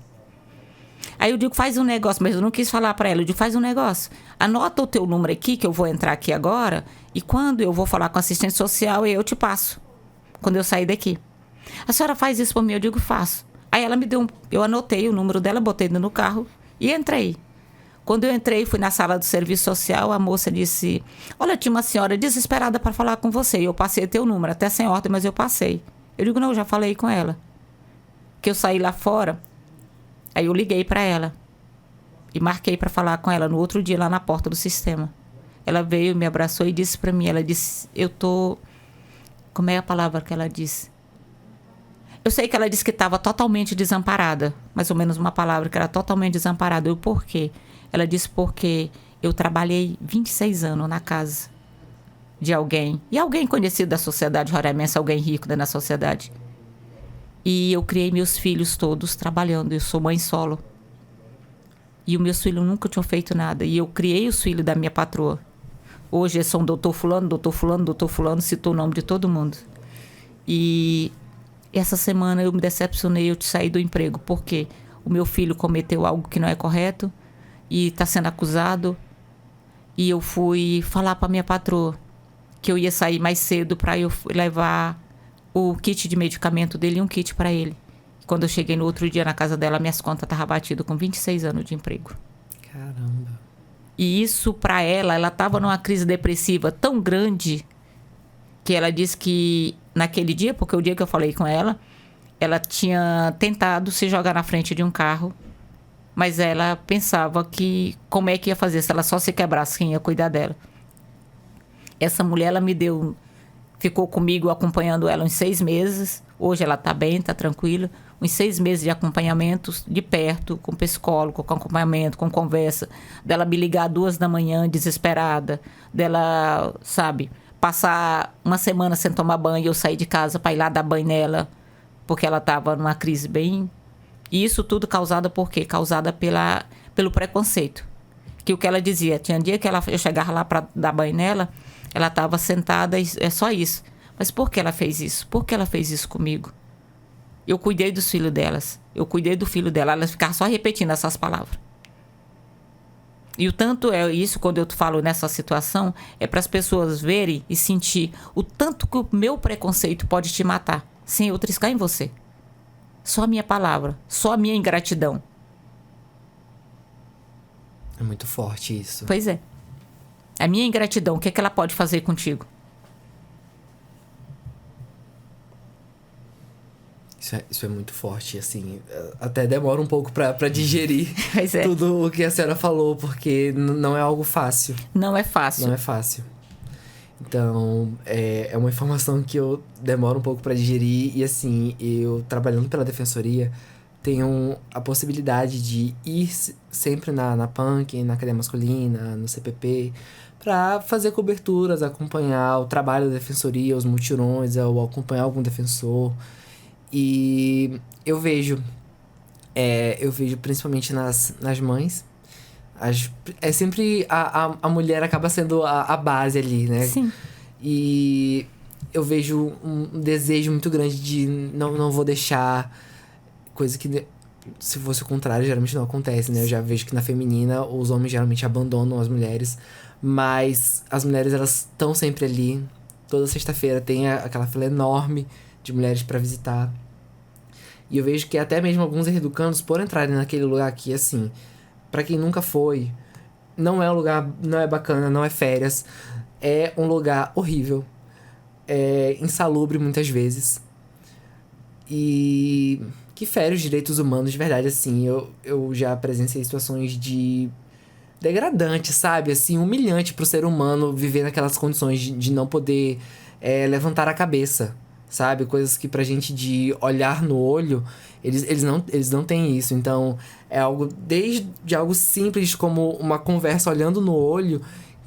[SPEAKER 2] Aí eu digo, faz um negócio, mas eu não quis falar para ela, eu digo, faz um negócio. Anota o teu número aqui, que eu vou entrar aqui agora, e quando eu vou falar com a assistente social, eu te passo, quando eu sair daqui. A senhora faz isso por mim? Eu digo, faço. Aí ela me deu eu anotei o número dela, botei no carro e entrei. Quando eu entrei, fui na sala do serviço social, a moça disse, olha, tinha uma senhora desesperada para falar com você. E eu passei teu número, até sem ordem, mas eu passei. Eu digo, não, eu já falei com ela. Que eu saí lá fora, aí eu liguei para ela e marquei para falar com ela no outro dia lá na porta do sistema. Ela veio, me abraçou e disse para mim, ela disse, como é a palavra que ela disse? Eu sei que ela disse que estava totalmente desamparada. Mais ou menos uma palavra que era totalmente desamparada. E por quê? Ela disse porque eu trabalhei 26 anos na casa de alguém. E alguém conhecido da sociedade roraimense, alguém rico da sociedade. E eu criei meus filhos todos trabalhando. Eu sou mãe solo. E os meus filhos nunca tinham feito nada. E eu criei os filhos da minha patroa. Hoje eles são doutor fulano, doutor fulano, doutor fulano. Citou o nome de todo mundo. E... essa semana eu me decepcionei, eu saí do emprego, porque o meu filho cometeu algo que não é correto e está sendo acusado. E eu fui falar para minha patroa que eu ia sair mais cedo para eu levar o kit de medicamento dele e um kit para ele. Quando eu cheguei no outro dia na casa dela, minhas contas estavam batidas com 26 anos de emprego.
[SPEAKER 1] Caramba.
[SPEAKER 2] E isso para ela estava numa crise depressiva tão grande que ela disse que naquele dia, porque o dia que eu falei com ela, ela tinha tentado se jogar na frente de um carro, mas ela pensava que como é que ia fazer se ela só se quebrasse, quem ia cuidar dela. Essa mulher, ela ficou comigo acompanhando ela uns 6 meses. Hoje ela está bem, está tranquila. Uns 6 meses de acompanhamento de perto, com psicólogo, com acompanhamento, com conversa. Dela me ligar 2 da manhã, desesperada. Dela, sabe, passar uma semana sem tomar banho e eu sair de casa para ir lá dar banho nela, porque ela estava numa crise bem... E isso tudo causado por quê? Causada pelo preconceito. Que o que ela dizia, tinha dia que eu chegava lá para dar banho nela, ela estava sentada e é só isso. Mas por que ela fez isso? Por que ela fez isso comigo? Eu cuidei dos filhos delas. Eu cuidei do filho dela. Elas ficavam só repetindo essas palavras. E o tanto é isso, quando eu falo nessa situação, é para as pessoas verem e sentir o tanto que o meu preconceito pode te matar, sem eu triscar em você. Só a minha palavra, só a minha ingratidão.
[SPEAKER 1] É muito forte isso.
[SPEAKER 2] Pois é. A minha ingratidão, o que é que ela pode fazer contigo?
[SPEAKER 1] Isso é muito forte, assim, até demora um pouco pra digerir
[SPEAKER 2] Pois é.
[SPEAKER 1] tudo o que a senhora falou, porque não é algo fácil.
[SPEAKER 2] Não é fácil.
[SPEAKER 1] Não é fácil. Então, é uma informação que eu demoro um pouco pra digerir e, assim, eu trabalhando pela defensoria, tenho a possibilidade de ir sempre na PANC, na cadeia masculina, no CPP, pra fazer coberturas, acompanhar o trabalho da defensoria, os mutirões, ou acompanhar algum defensor. E eu vejo principalmente nas mães, é sempre a mulher acaba sendo a base ali, né?
[SPEAKER 2] Sim.
[SPEAKER 1] E eu vejo um desejo muito grande de não vou deixar, coisa que se fosse o contrário geralmente não acontece, né? Eu já vejo que na feminina os homens geralmente abandonam as mulheres, mas as mulheres elas estão sempre ali. Toda sexta-feira tem aquela fila enorme de mulheres para visitar. E eu vejo que até mesmo alguns reeducandos, por entrarem naquele lugar aqui, assim, pra quem nunca foi, não é um lugar, não é bacana, não é férias. É um lugar horrível. É insalubre muitas vezes. E que fere os direitos humanos de verdade, assim. Eu já presenciei situações de degradante, sabe? Assim, humilhante pro ser humano viver naquelas condições de não poder levantar a cabeça, sabe? Coisas que pra gente de olhar no olho, eles não têm isso. Então, é algo, desde algo simples como uma conversa olhando no olho,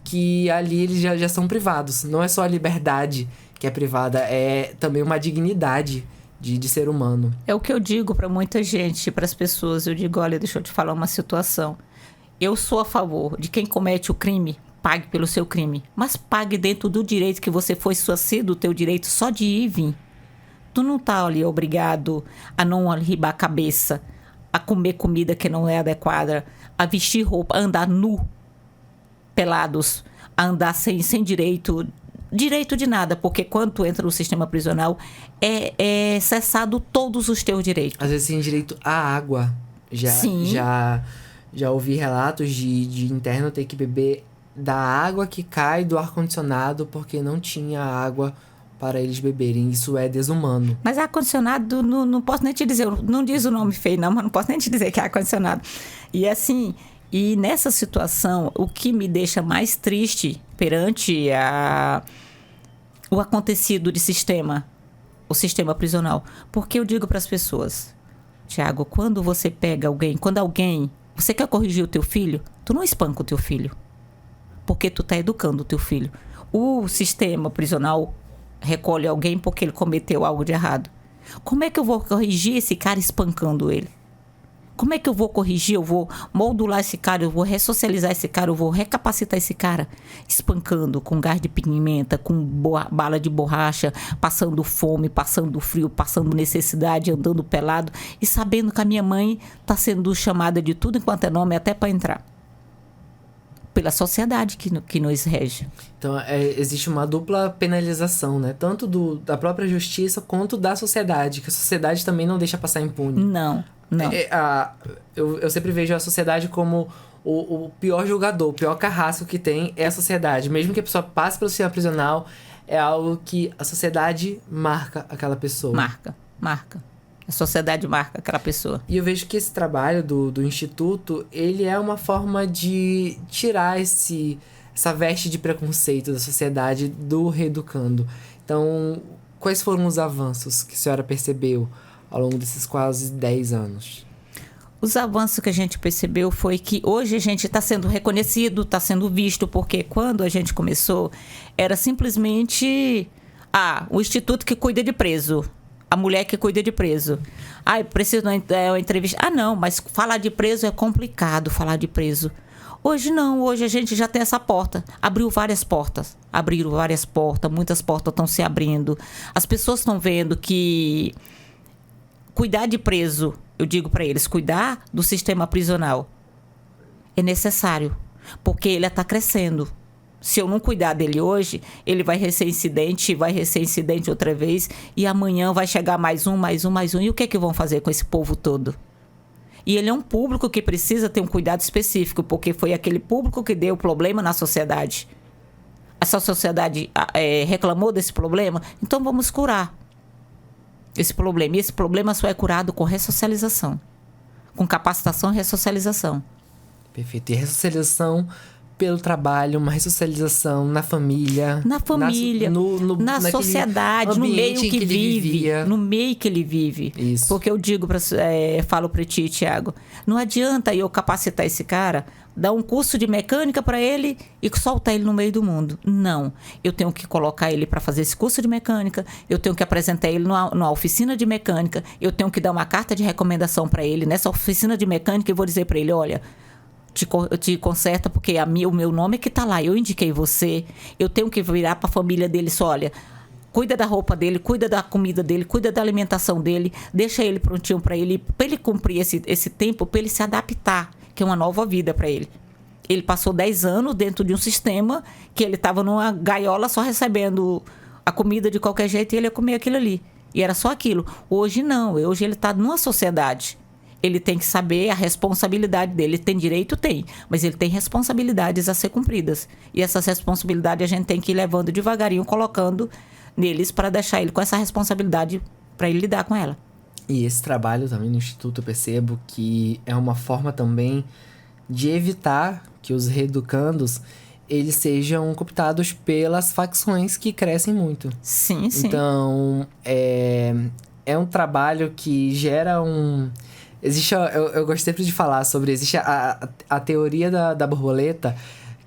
[SPEAKER 1] que ali eles já são privados. Não é só a liberdade que é privada, é também uma dignidade de ser humano.
[SPEAKER 2] É o que eu digo para muita gente, para as pessoas. Eu digo, olha, deixa eu te falar uma situação. Eu sou a favor de quem comete o crime, pague pelo seu crime. Mas pague dentro do direito que você foi suacido, o teu direito só de ir e vir. Tu não tá ali obrigado a não arribar a cabeça, a comer comida que não é adequada, a vestir roupa, a andar nu, pelados, a andar sem direito de nada, porque quando tu entra no sistema prisional, é cessado todos os teus direitos.
[SPEAKER 1] Às vezes sem direito à água. Já ouvi relatos de interno ter que beber da água que cai do ar-condicionado porque não tinha água para eles beberem. Isso é desumano.
[SPEAKER 2] Mas ar-condicionado, não posso nem te dizer, não diz o nome feio não, mas não posso nem te dizer que é ar-condicionado. E assim, e nessa situação, o que me deixa mais triste perante o acontecido de o sistema prisional, porque eu digo para as pessoas, Tiago, quando você pega alguém, você quer corrigir o teu filho, tu não espanca o teu filho, porque tu tá educando o teu filho. O sistema prisional recolhe alguém porque ele cometeu algo de errado. Como é que eu vou corrigir esse cara espancando ele? Como é que eu vou corrigir? Eu vou modular esse cara, eu vou ressocializar esse cara, eu vou recapacitar esse cara espancando com gás de pimenta, com bala de borracha, passando fome, passando frio, passando necessidade, andando pelado e sabendo que a minha mãe está sendo chamada de tudo enquanto é nome até para entrar. Pela sociedade que nos rege.
[SPEAKER 1] Então, existe uma dupla penalização, né? Tanto da própria justiça quanto da sociedade, que a sociedade também não deixa passar impune.
[SPEAKER 2] Não.
[SPEAKER 1] Eu sempre vejo a sociedade como o pior julgador, o pior carrasco que tem é a sociedade. Mesmo que a pessoa passe pelo sistema prisional, é algo que a sociedade marca aquela pessoa.
[SPEAKER 2] Marca. A sociedade marca aquela pessoa.
[SPEAKER 1] E eu vejo que esse trabalho do Instituto, ele é uma forma de tirar essa veste de preconceito da sociedade do reeducando. Então, quais foram os avanços que a senhora percebeu ao longo desses quase 10 anos?
[SPEAKER 2] Os avanços que a gente percebeu foi que hoje a gente está sendo reconhecido, está sendo visto, porque quando a gente começou, era simplesmente o instituto que cuida de preso, a mulher que cuida de preso. Preciso de uma entrevista. Não, mas falar de preso é complicado, falar de preso. Hoje não, hoje a gente já tem essa porta. Abriram várias portas, muitas portas estão se abrindo. As pessoas estão vendo que cuidar de preso, eu digo para eles, cuidar do sistema prisional é necessário, porque ele está crescendo. Se eu não cuidar dele hoje, ele vai reincidente outra vez, e amanhã vai chegar mais um. E o que vão fazer com esse povo todo? E ele é um público que precisa ter um cuidado específico, porque foi aquele público que deu problema na sociedade. Essa sociedade reclamou desse problema, então vamos curar esse problema. E esse problema só é curado com ressocialização, com capacitação e ressocialização.
[SPEAKER 1] Perfeito. E ressocialização pelo trabalho, uma ressocialização na família.
[SPEAKER 2] Na sociedade, no meio que vive. No meio que ele vive.
[SPEAKER 1] Isso.
[SPEAKER 2] Porque eu digo, falo para ti, Tiago, não adianta eu capacitar esse cara, dar um curso de mecânica para ele e soltar ele no meio do mundo. Não. Eu tenho que colocar ele para fazer esse curso de mecânica, eu tenho que apresentar ele numa oficina de mecânica, eu tenho que dar uma carta de recomendação para ele nessa oficina de mecânica e vou dizer para ele, olha, te conserta porque o meu nome é que tá lá, eu indiquei você. Eu tenho que virar para a família dele só, olha, cuida da roupa dele, cuida da comida dele, cuida da alimentação dele, deixa ele prontinho para ele cumprir esse tempo, para ele se adaptar, que é uma nova vida para ele. Ele passou 10 anos dentro de um sistema que ele estava numa gaiola só recebendo a comida de qualquer jeito e ele ia comer aquilo ali. E era só aquilo. Hoje não, hoje ele está numa sociedade. Ele tem que saber a responsabilidade dele. Ele tem direito? Tem. Mas ele tem responsabilidades a ser cumpridas. E essas responsabilidades a gente tem que ir levando devagarinho, colocando neles para deixar ele com essa responsabilidade para ele lidar com ela.
[SPEAKER 1] E esse trabalho também no Instituto eu percebo que é uma forma também de evitar que os reeducandos eles sejam cooptados pelas facções que crescem muito.
[SPEAKER 2] Sim, sim.
[SPEAKER 1] Então, é um trabalho que gera um... Existe, eu gosto sempre de falar sobre... Existe a teoria da borboleta,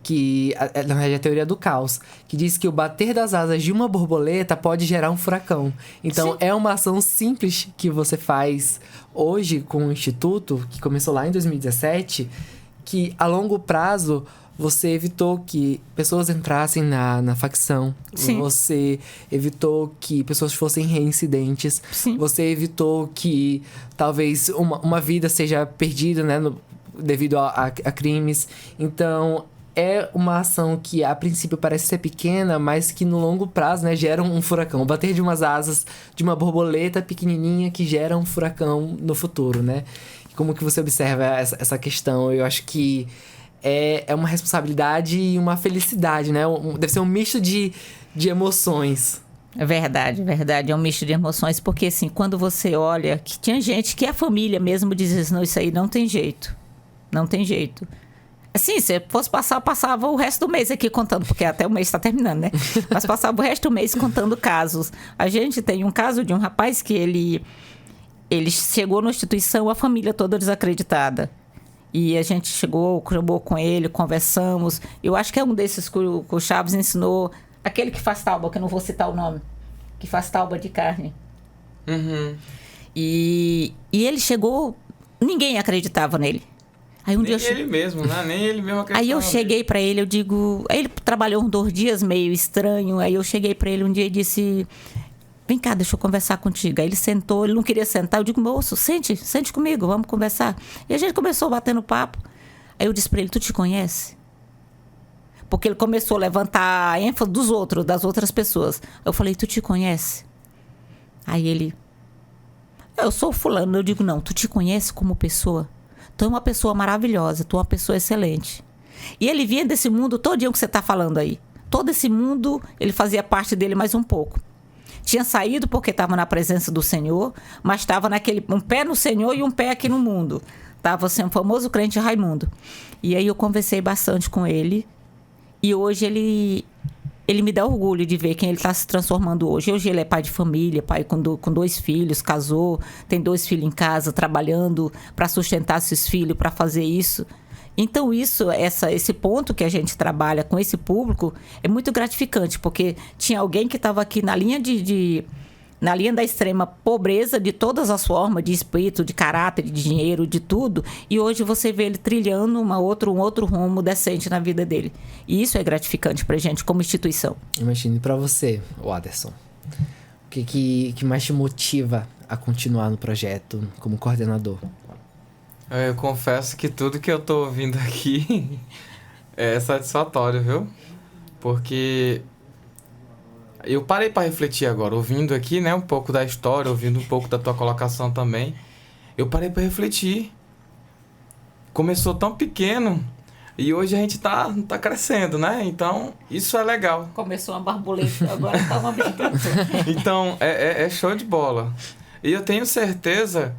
[SPEAKER 1] que na verdade é a teoria do caos, que diz que o bater das asas de uma borboleta pode gerar um furacão. Então, é uma ação simples que você faz hoje com o Instituto, que começou lá em 2017, que a longo prazo você evitou que pessoas entrassem na facção.
[SPEAKER 2] Sim.
[SPEAKER 1] Você evitou que pessoas fossem reincidentes.
[SPEAKER 2] Sim.
[SPEAKER 1] Você evitou que talvez uma vida seja perdida, né, devido a crimes. Então, é uma ação que a princípio parece ser pequena, mas que no longo prazo, né, gera um furacão. O bater de umas asas de uma borboleta pequenininha que gera um furacão no futuro, né? Como que você observa essa questão? Eu acho que é uma responsabilidade e uma felicidade, né? Deve ser um misto de emoções.
[SPEAKER 2] É verdade, verdade. É um misto de emoções. Porque, assim, quando você olha... que tinha gente que a família mesmo dizia, não, isso aí não tem jeito. Não tem jeito. Assim, se fosse passar, passava o resto do mês aqui contando, porque até o mês está terminando, né? Mas passava o resto do mês contando casos. A gente tem um caso de um rapaz que ele chegou na instituição, a família toda desacreditada. E a gente chegou com ele, conversamos. Eu acho que é um desses que o Chaves ensinou. Aquele que faz tauba, que eu não vou citar o nome. Que faz tauba de carne.
[SPEAKER 3] Uhum.
[SPEAKER 2] E ele chegou... Ninguém acreditava nele. Aí
[SPEAKER 3] Nem ele mesmo, né? Nem ele mesmo acreditava.
[SPEAKER 2] Aí eu cheguei pra ele, eu digo... Aí ele trabalhou uns 2 dias meio estranho. Aí eu cheguei pra ele um dia e disse... Vem cá, deixa eu conversar contigo. Aí ele sentou, ele não queria sentar. Eu digo, moço, sente comigo, vamos conversar. E a gente começou batendo papo. Aí eu disse pra ele, tu te conhece? Porque ele começou a levantar a ênfase das outras pessoas. Eu falei, tu te conhece? Aí ele, eu sou fulano. Eu digo, não, tu te conhece como pessoa? Tu é uma pessoa maravilhosa, tu é uma pessoa excelente. E ele vinha desse mundo todinho que você tá falando aí. Todo esse mundo, ele fazia parte dele mais um pouco. Tinha saído porque estava na presença do Senhor, mas estava um pé no Senhor e um pé aqui no mundo. Estava sendo o famoso crente Raimundo. E aí eu conversei bastante com ele. E hoje ele me dá orgulho de ver quem ele está se transformando hoje. Hoje ele é pai de família, pai com 2 filhos, casou, tem 2 filhos em casa, trabalhando para sustentar esses filhos, para fazer isso. Então, esse ponto que a gente trabalha com esse público é muito gratificante, porque tinha alguém que estava aqui na linha na linha da extrema pobreza de todas as formas, de espírito, de caráter, de dinheiro, de tudo, e hoje você vê ele trilhando um outro rumo decente na vida dele. E isso é gratificante pra gente como instituição.
[SPEAKER 1] Imagine pra você, Waderson, o que mais te motiva a continuar no projeto como coordenador?
[SPEAKER 3] Eu confesso que tudo que eu tô ouvindo aqui é satisfatório, viu? Porque eu parei para refletir agora, ouvindo aqui, né, um pouco da história, ouvindo um pouco da tua colocação também. Eu parei para refletir. Começou tão pequeno e hoje a gente tá crescendo, né? Então, isso é legal.
[SPEAKER 2] Começou uma borboleta, agora tá uma brincadeira.
[SPEAKER 3] Então, é show de bola. E eu tenho certeza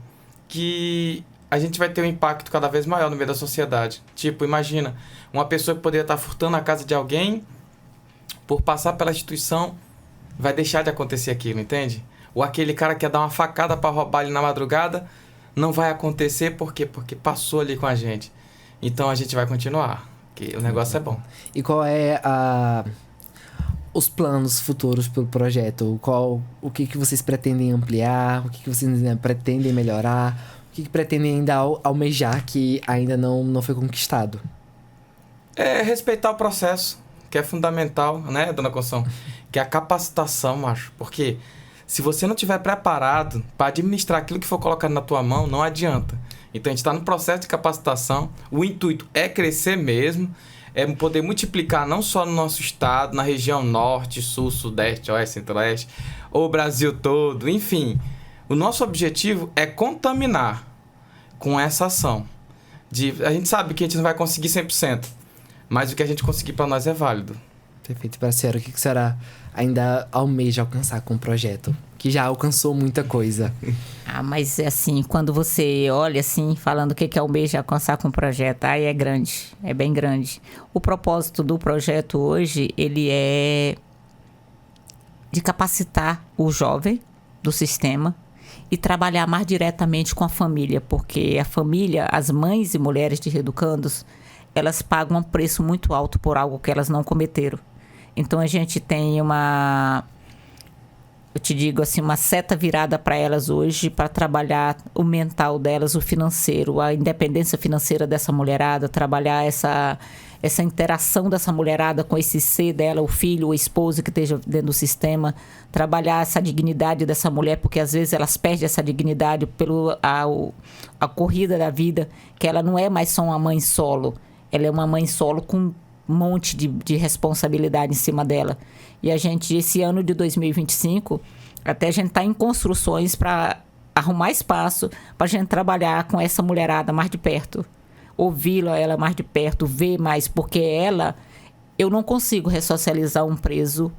[SPEAKER 3] que a gente vai ter um impacto cada vez maior no meio da sociedade. Tipo, imagina, uma pessoa que poderia estar furtando a casa de alguém, por passar pela instituição, vai deixar de acontecer aquilo, entende? Ou aquele cara que ia dar uma facada para roubar ali na madrugada, não vai acontecer, por quê? Porque passou ali com a gente. Então a gente vai continuar, porque o negócio é bom.
[SPEAKER 1] E qual é os planos futuros pelo projeto? O que vocês pretendem ampliar? O que vocês pretendem melhorar? O que pretendem ainda almejar que ainda não foi conquistado?
[SPEAKER 3] É respeitar o processo, que é fundamental, né, dona Conceição? Que é a capacitação, macho. Porque se você não estiver preparado para administrar aquilo que for colocado na tua mão, não adianta. Então a gente está no processo de capacitação. O intuito é crescer mesmo, é poder multiplicar não só no nosso estado, na região norte, sul, sudeste, oeste, centro-oeste, ou o Brasil todo, enfim. O nosso objetivo é contaminar com essa ação. A gente sabe que a gente não vai conseguir 100%, mas o que a gente conseguir para nós é válido.
[SPEAKER 1] Perfeito. Para a senhora, o que a senhora ainda almeja alcançar com o projeto? Que já alcançou muita coisa.
[SPEAKER 2] Mas assim, quando você olha assim, falando o que almeja alcançar com o projeto, aí é grande, é bem grande. O propósito do projeto hoje, ele é de capacitar o jovem do sistema e trabalhar mais diretamente com a família, porque a família, as mães e mulheres de reeducandos, elas pagam um preço muito alto por algo que elas não cometeram. Então a gente tem eu te digo assim, uma seta virada para elas hoje, para trabalhar o mental delas, o financeiro, a independência financeira dessa mulherada, trabalhar essa interação dessa mulherada com esse ser dela, o filho, o esposo que esteja dentro do sistema, trabalhar essa dignidade dessa mulher, porque às vezes elas perdem essa dignidade a corrida da vida, que ela não é mais só uma mãe solo, ela é uma mãe solo com um monte de responsabilidade em cima dela. E a gente, esse ano de 2025, até a gente está em construções para arrumar espaço para a gente trabalhar com essa mulherada mais de perto. Ouvi-la, ela mais de perto, ver mais, porque eu não consigo ressocializar um preso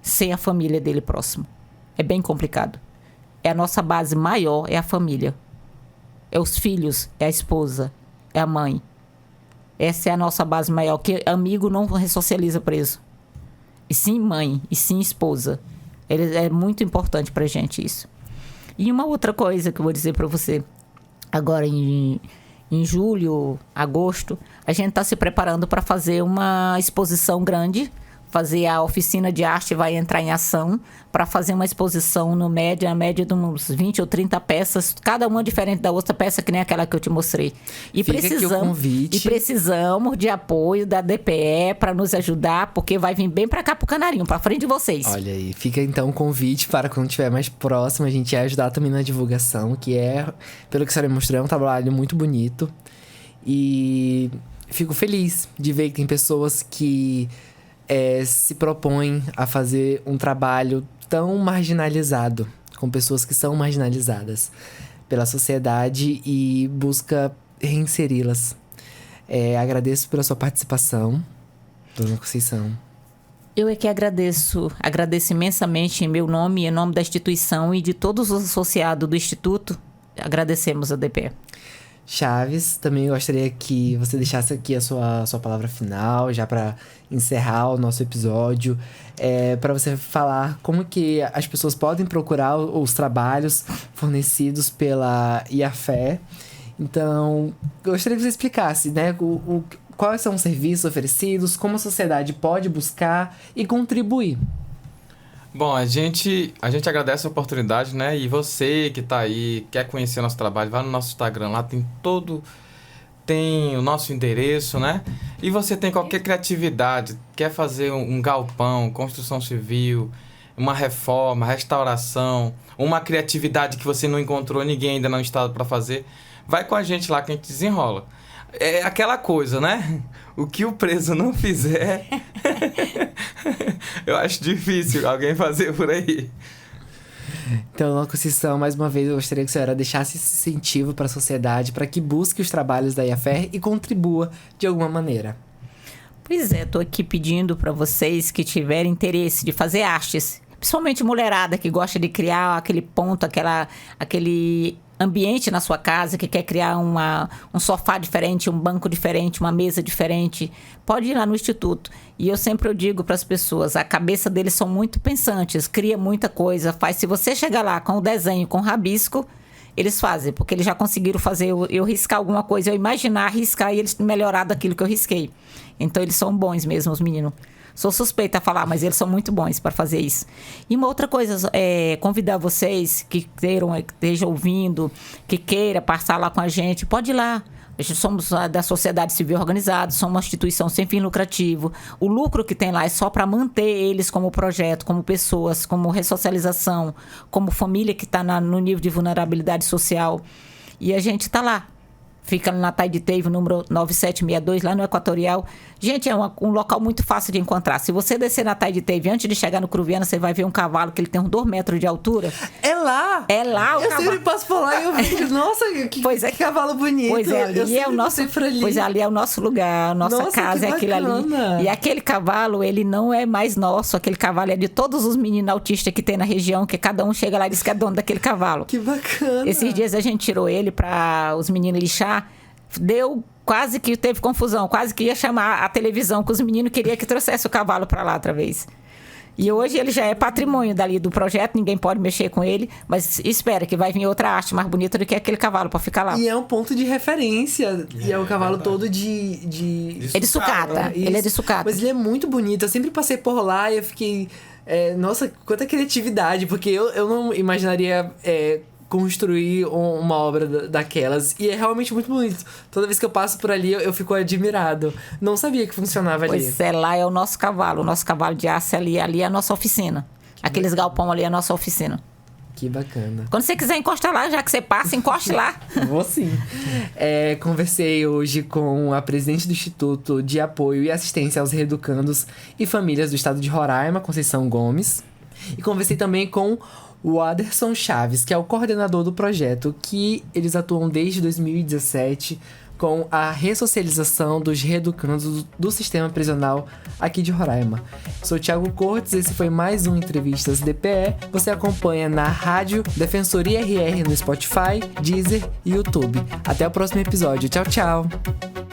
[SPEAKER 2] sem a família dele próximo. É bem complicado. É a nossa base maior, é a família. É os filhos, é a esposa, é a mãe. Essa é a nossa base maior, que amigo não ressocializa preso. E sim mãe, e sim esposa. É muito importante pra gente isso. E uma outra coisa que eu vou dizer pra você. Agora em julho, agosto, a gente está se preparando para fazer uma exposição grande. Fazer a oficina de arte vai entrar em ação para fazer uma exposição a média de uns 20 ou 30 peças, cada uma diferente da outra peça, que nem aquela que eu te mostrei. E
[SPEAKER 1] Fica aqui o convite.
[SPEAKER 2] E precisamos de apoio da DPE para nos ajudar, porque vai vir bem para cá pro Canarinho, para frente de vocês.
[SPEAKER 1] Olha aí, fica então o convite para quando estiver mais próximo, a gente ajudar também na divulgação, que pelo que a senhora mostrou, é um trabalho muito bonito. E fico feliz de ver que tem pessoas que se propõem a fazer um trabalho tão marginalizado, com pessoas que são marginalizadas pela sociedade e busca reinseri-las. Agradeço pela sua participação, dona Conceição.
[SPEAKER 2] Eu é que agradeço imensamente em meu nome e em nome da instituição e de todos os associados do Instituto. Agradecemos a DPE.
[SPEAKER 1] Chaves, também gostaria que você deixasse aqui a sua palavra final, já para encerrar o nosso episódio, para você falar como que as pessoas podem procurar os trabalhos fornecidos pela IAFE. Então, gostaria que você explicasse, né, quais são os serviços oferecidos, como a sociedade pode buscar e contribuir.
[SPEAKER 3] Bom, a gente agradece a oportunidade, né? E você que tá aí, quer conhecer nosso trabalho, vai no nosso Instagram, lá tem o nosso endereço, né? E você tem qualquer criatividade, quer fazer um galpão, construção civil, uma reforma, restauração, uma criatividade que você não encontrou ninguém ainda no estado para fazer, vai com a gente lá que a gente desenrola. É aquela coisa, né? O que o preso não fizer, eu acho difícil alguém fazer por aí.
[SPEAKER 1] Então, dona Conceição, mais uma vez eu gostaria que a senhora deixasse esse incentivo para a sociedade, para que busque os trabalhos da IAFER e contribua de alguma maneira.
[SPEAKER 2] Pois é, estou aqui pedindo para vocês que tiverem interesse de fazer artes, principalmente mulherada que gosta de criar aquele ponto, aquele ambiente na sua casa, que quer criar um sofá diferente, um banco diferente, uma mesa diferente, pode ir lá no Instituto. E eu sempre digo para as pessoas, a cabeça deles são muito pensantes, cria muita coisa, faz. Se você chegar lá com o desenho, com o rabisco, eles fazem, porque eles já conseguiram fazer eu riscar alguma coisa, eu imaginar, riscar e eles melhorar daquilo que eu risquei. Então eles são bons mesmo, os meninos. Sou suspeita a falar, mas eles são muito bons para fazer isso. E uma outra coisa, convidar vocês que estejam ouvindo, que queira passar lá com a gente, pode ir lá. A gente somos da sociedade civil organizada, somos uma instituição sem fim lucrativo. O lucro que tem lá é só para manter eles como projeto, como pessoas, como ressocialização, como família que está no nível de vulnerabilidade social. E a gente está lá Fica na Taiditeive, número 9762, lá no Equatorial. Gente, é um local muito fácil de encontrar. Se você descer na Taiditeive, antes de chegar no Cruviana, você vai ver um cavalo que ele tem uns 2 metros de altura.
[SPEAKER 1] É lá!
[SPEAKER 2] É lá o
[SPEAKER 1] eu
[SPEAKER 2] cavalo.
[SPEAKER 1] sempre passo por lá e eu fico, nossa, que cavalo bonito.
[SPEAKER 2] Pois é, ali é o nosso,
[SPEAKER 1] ali.
[SPEAKER 2] pois é, ali é o nosso lugar, a nossa casa é aquilo ali. E aquele cavalo, ele não é mais nosso, aquele cavalo é de todos os meninos autistas que tem na região, que cada um chega lá e diz que é dono daquele cavalo.
[SPEAKER 1] Que bacana.
[SPEAKER 2] Esses dias a gente tirou ele para os meninos lixar, deu quase que teve confusão, quase que ia chamar a televisão, que os meninos queriam que trouxesse o cavalo para lá outra vez. E hoje ele já é patrimônio dali do projeto, ninguém pode mexer com ele, mas espera que vai vir outra arte mais bonita do que aquele cavalo para ficar lá.
[SPEAKER 1] E é um ponto de referência, e é o cavalo todo de
[SPEAKER 2] É de sucata, ele é de sucata.
[SPEAKER 1] Mas ele é muito bonito, eu sempre passei por lá e eu fiquei... nossa, quanta criatividade, porque eu não imaginaria... construir uma obra daquelas. E é realmente muito bonito. Toda vez que eu passo por ali, eu fico admirado. Não sabia que funcionava ali.
[SPEAKER 2] Pois é, lá é o nosso cavalo de aço ali é a nossa oficina. Aqueles galpão ali é a nossa oficina.
[SPEAKER 1] Que bacana.
[SPEAKER 2] Quando você quiser encostar lá, já que você passa, encoste lá.
[SPEAKER 1] Vou sim. Conversei hoje com a presidente do Instituto de Apoio e Assistência aos Reeducandos e Famílias do Estado de Roraima, Conceição Gomes. E conversei também com o Aderson Chaves, que é o coordenador do projeto, que eles atuam desde 2017 com a ressocialização dos reeducandos do sistema prisional aqui de Roraima. Sou Thiago Cortes, esse foi mais um Entrevistas DPE. Você acompanha na Rádio Defensoria RR no Spotify, Deezer e YouTube. Até o próximo episódio. Tchau, tchau!